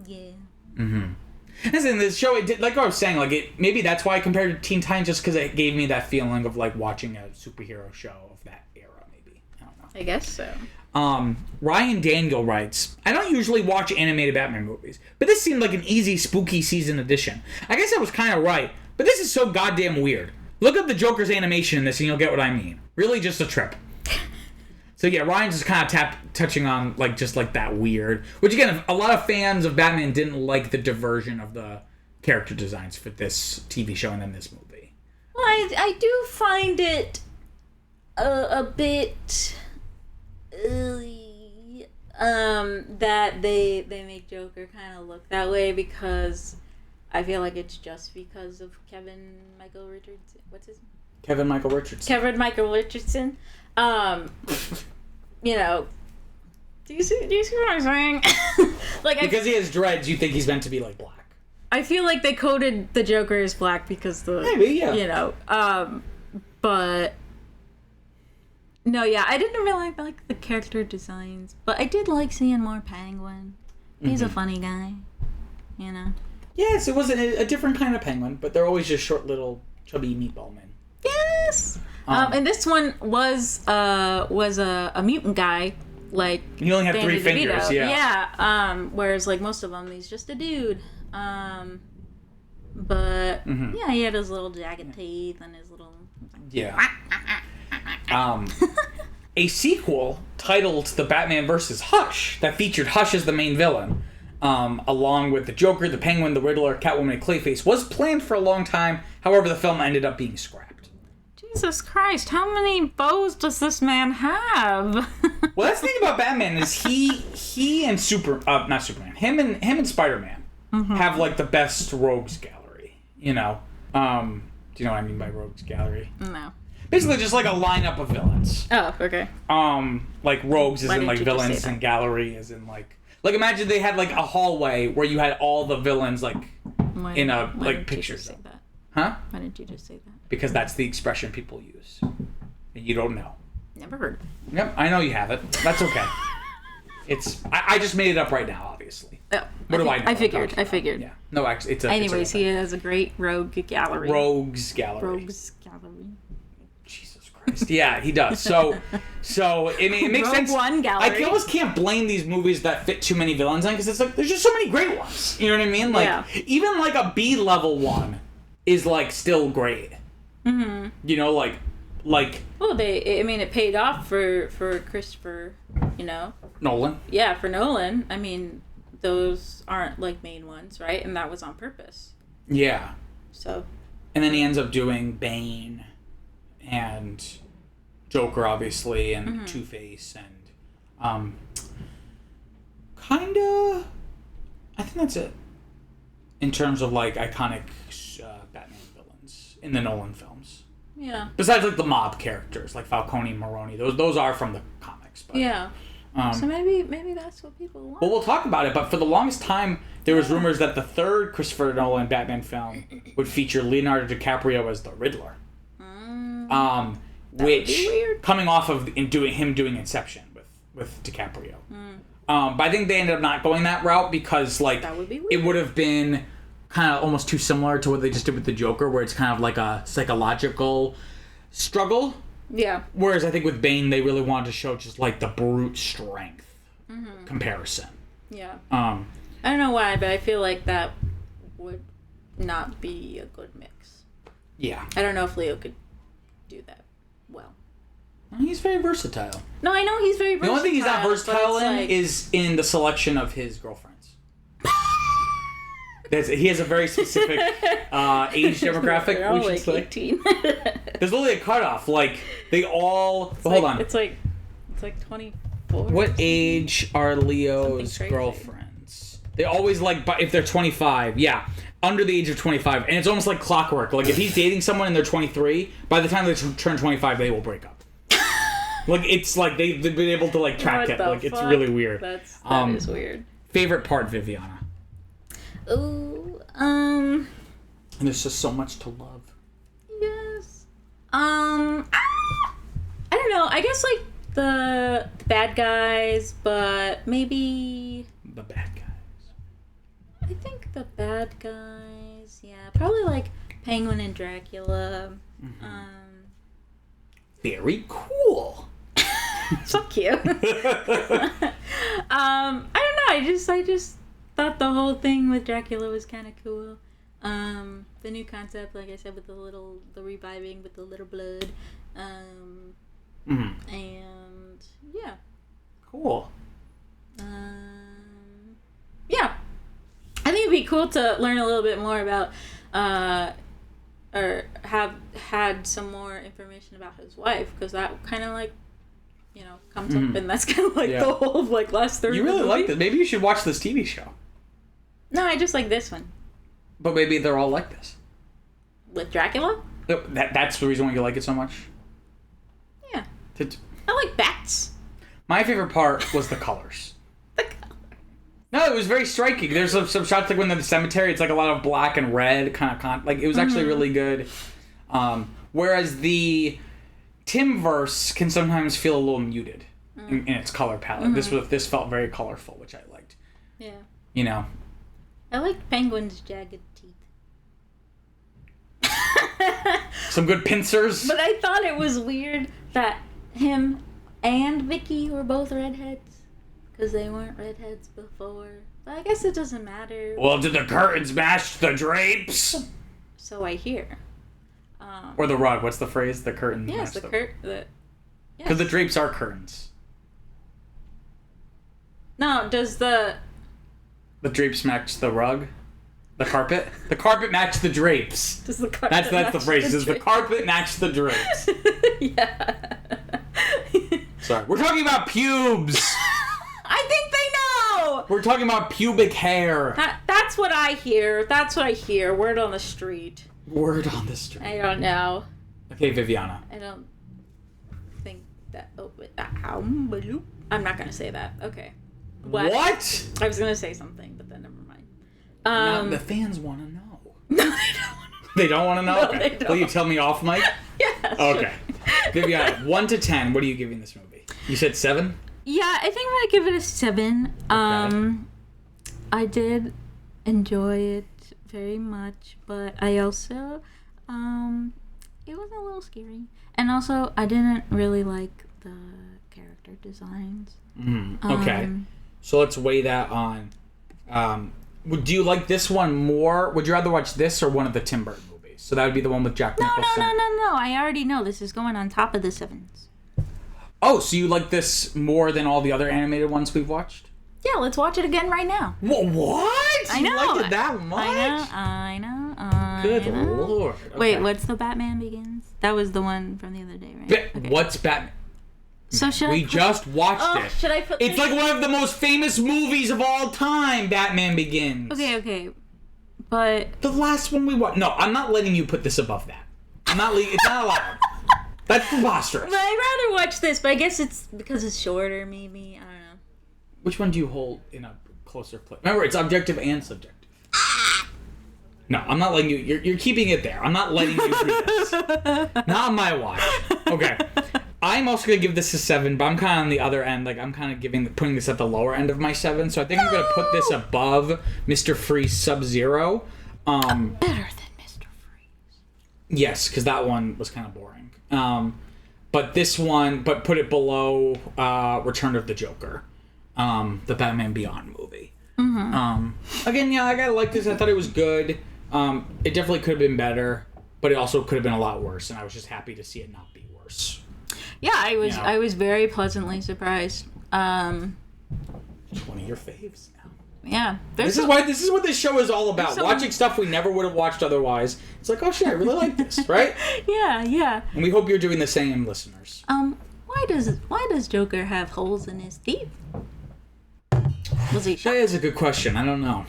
Yeah. As in this show, it did, like I was saying, like maybe that's why I compared it to Teen Titans, just because it gave me that feeling of like watching a superhero show of that era. Maybe I don't know. I guess so. Ryan Daniel writes, I don't usually watch animated Batman movies, but this seemed like an easy, spooky season edition. I guess I was kind of right, but this is so goddamn weird. Look up the Joker's animation in this and you'll get what I mean. Really just a trip. So yeah, Ryan's just kind of touching on like just like that weird, which again, a lot of fans of Batman didn't like the diversion of the character designs for this TV show and then this movie. Well, I do find it a bit that they make Joker kind of look that way, because I feel like it's just because of Kevin Michael Richardson. What's his name? Kevin Michael Richardson. Kevin Michael Richardson. You know, do you see what I'm saying? Like, because he has dreads, you think he's meant to be like black. I feel like they coded the Joker as black because maybe, yeah. You know, but no, yeah, I didn't really like the character designs, but I did like seeing more Penguin. He's a funny guy, you know. Yes, it was a different kind of penguin, but they're always just short, little, chubby meatball men. Yes. And this one was a mutant guy, like he only had Danny 3 fingers. DeVito. Yeah. Yeah. Whereas like most of them, he's just a dude. But yeah, he had his little jagged teeth and his little. Yeah. A sequel titled The Batman vs. Hush that featured Hush as the main villain, along with the Joker, the Penguin, the Riddler, Catwoman, and Clayface, was planned for a long time. However, the film ended up being scrapped. Jesus Christ, how many bows does this man have? Well, that's the thing about Batman is he and not Superman, him and Spider-Man have like the best rogues gallery. You know, do you know what I mean by rogues gallery? No. Basically, just like a lineup of villains. Oh, okay. Like rogues as in like villains, and that? Gallery as in like imagine they had like a hallway where you had all the villains like in a like pictures. Say that? Huh? Why didn't you just say that? Because that's the expression people use, and you don't know. Never heard. Yep, I know you have it. That's okay. I just made it up right now, obviously. Oh, what do I know? I figured. Yeah. No, actually, it's a. Anyways, he has a great rogue gallery. Rogues gallery. Rogues gallery. Jesus Christ. Yeah, he does. So it makes Rogue sense. One gallery. I almost can't blame these movies that fit too many villains in, because it's like there's just so many great ones. You know what I mean? Like even like a B level one is like still great. Mm-hmm. You know, like. Well, it paid off for Christopher, you know. Nolan. Yeah, for Nolan. I mean, those aren't like main ones, right? And that was on purpose. Yeah. So. And then he ends up doing Bane, and Joker, obviously, and Two-Face, and kinda. I think that's it. In terms of like iconic Batman villains in the Nolan films. Yeah. Besides, like, the mob characters, like Falcone and Maroni. Those are from the comics. But, yeah. So maybe that's what people want. Well, we'll talk about it, but for the longest time, there was rumors that the third Christopher Nolan Batman film would feature Leonardo DiCaprio as the Riddler. Which, coming off of him doing Inception with DiCaprio. But I think they ended up not going that route because, like, it would have been kind of almost too similar to what they just did with the Joker, where it's kind of like a psychological struggle. Yeah. Whereas I think with Bane, they really wanted to show just like the brute strength comparison. Yeah. I don't know why, but I feel like that would not be a good mix. Yeah. I don't know if Leo could do that well. He's very versatile. No, I know he's very versatile. The only thing he's not versatile in is in the selection of his girlfriends. He has a very specific age demographic. They're all we should like 18. There's literally a cutoff. Like they all. Hold on. It's like 24. What age are Leo's girlfriends? They always like, if they're 25, yeah, under the age of 25, and it's almost like clockwork. Like if he's dating someone and they're 23, by the time they turn 25, they will break up. Like it's like they've been able to like track it. Like it's really weird. That is weird. Favorite part, Viviana? Ooh, And there's just so much to love. Yes. I don't know. I guess like the bad guys, but maybe The bad guys. I think the bad guys. Yeah, probably like Penguin and Dracula. Very cool. Fuck you. I don't know. I just thought the whole thing with Dracula was kind of cool. The new concept, like I said, with the reviving with the little blood. And yeah. Cool. Yeah. I think it'd be cool to learn a little bit more about, or have had some more information about his wife, because that kind of like, comes up, and that's kind of like the whole like last third. You really like this. Maybe you should watch this TV show. No, I just like this one. But maybe they're all like this. With Dracula? That's the reason why you like it so much? Yeah. I like bats. My favorite part was the colors. The color. No, it was very striking. There's some shots like when they're in the cemetery, it's like a lot of black and red kind of like it was actually really good. Whereas the Timverse can sometimes feel a little muted in its color palette. This felt very colorful, which I liked. Yeah. I like Penguin's jagged teeth. Some good pincers. But I thought it was weird that him and Vicky were both redheads, because they weren't redheads before. But I guess it doesn't matter. Well, did the curtains match the drapes? So I hear. Or the rug. What's the phrase? The curtains yes, match the Because the drapes are curtains. No, does the drapes match the rug? The carpet? The carpet match the drapes. Does the carpet That's match the phrase. the Does the carpet match the drapes? Yeah. Sorry. We're talking about pubes. I think they know. We're talking about pubic hair. That's what I hear. That's what I hear. Word on the street. Word on the street. I don't know. Okay, Viviana. I don't think that. I'm not gonna say that. Okay. What? What? I was gonna say something, but then never mind. Now the fans want to know. No, they don't want to. They don't want to know? No, Okay. they don't. Will you tell me off mic? Yeah. Okay. Viviana, 1 to 10, what are you giving this movie? You said 7? Yeah, I think I'm gonna give it a 7. I did enjoy it very much, but I also, it was a little scary. And also, I didn't really like the character designs. Okay. So let's weigh that on. Do you like this one more? Would you rather watch this or one of the Tim Burton movies? So that would be the one with Jack Nicholson. No. I already know this is going on top of the 7s. Oh, so you like this more than all the other animated ones we've watched? Yeah, let's watch it again right now. What? I know. You liked it that much? I know. Good lord. Okay. Wait, what's the Batman Begins? That was the one from the other day, right? Okay. What's Batman? So We just watched it. Should I put? It's like one of the most famous movies of all time, Batman Begins. Okay, but The last one we watched. No, I'm not letting you put this above that. I'm not. It's not allowed. That's preposterous. But I'd rather watch this. But I guess it's because it's shorter, maybe. I don't know. Which one do you hold in a closer place? Remember, it's objective and subjective. No, I'm not letting you. You're keeping it there. I'm not letting you do this. Not on my watch. Okay. I'm also gonna give this a 7, but I'm kind of on the other end. Like I'm kind of putting this at the lower end of my 7. So I think I'm gonna put this above Mr. Freeze Sub-Zero. Better than Mr. Freeze. Yes, because that one was kind of boring. But this one, put it below Return of the Joker, the Batman Beyond movie. Again, yeah, I gotta like this. I thought it was good. It definitely could have been better, but it also could have been a lot worse. And I was just happy to see it not be worse. Yeah, I was. I was very pleasantly surprised. It's one of your faves now. Yeah, This is what this show is all about. Watching stuff we never would have watched otherwise. It's like, oh shit, I really like this, right? Yeah. And we hope you're doing the same, listeners. Why does Joker have holes in his teeth? Was he shot? That is a good question. I don't know.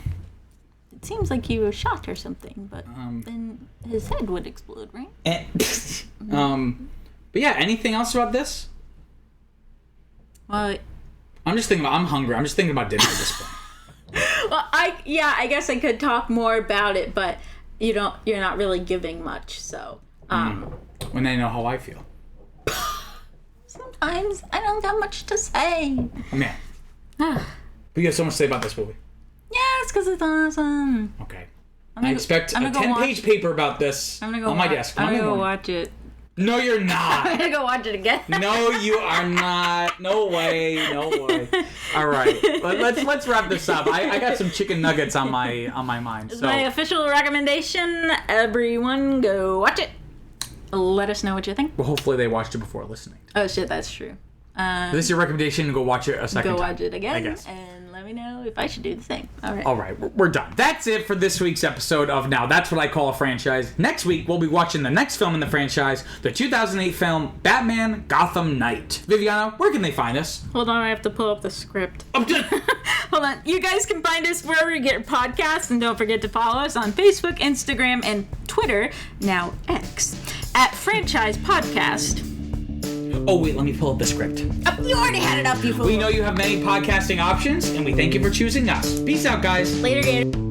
It seems like he was shot or something, but then his head would explode, right? But yeah, anything else about this? Well, I'm hungry. I'm just thinking about dinner at this point. Well, I guess I could talk more about it, but you're not really giving much, so When they know how I feel. sometimes I don't got much to say. Man. But you have so much to say about this movie. Yeah, it's because it's awesome. Okay. I expect a 10-page paper about this on my desk. I'm gonna go watch it. No, you're not. I'm gonna go watch it again. No, you are not. No way. No way. All right. Let's wrap this up. I got some chicken nuggets on my mind. So my official recommendation, everyone go watch it. Let us know what you think. well, hopefully they watched it before listening. Oh shit, that's true. Is this your recommendation to go watch it a second Go time? watch it again, I guess. and let me know if I should do the same. All right, we're done. That's it for this week's episode of Now That's What I Call a Franchise. Next week, we'll be watching the next film in the franchise, the 2008 film Batman Gotham Knight. Viviana, where can they find us? Hold on, I have to pull up the script. I'm just... Hold on. You guys can find us wherever you get your podcasts, and don't forget to follow us on Facebook, Instagram, and Twitter, now X, at Franchise Podcast. Oh, wait, let me pull up the script. You already had it up, you fool. We know you have many podcasting options, and we thank you for choosing us. Peace out, guys. Later, Gator.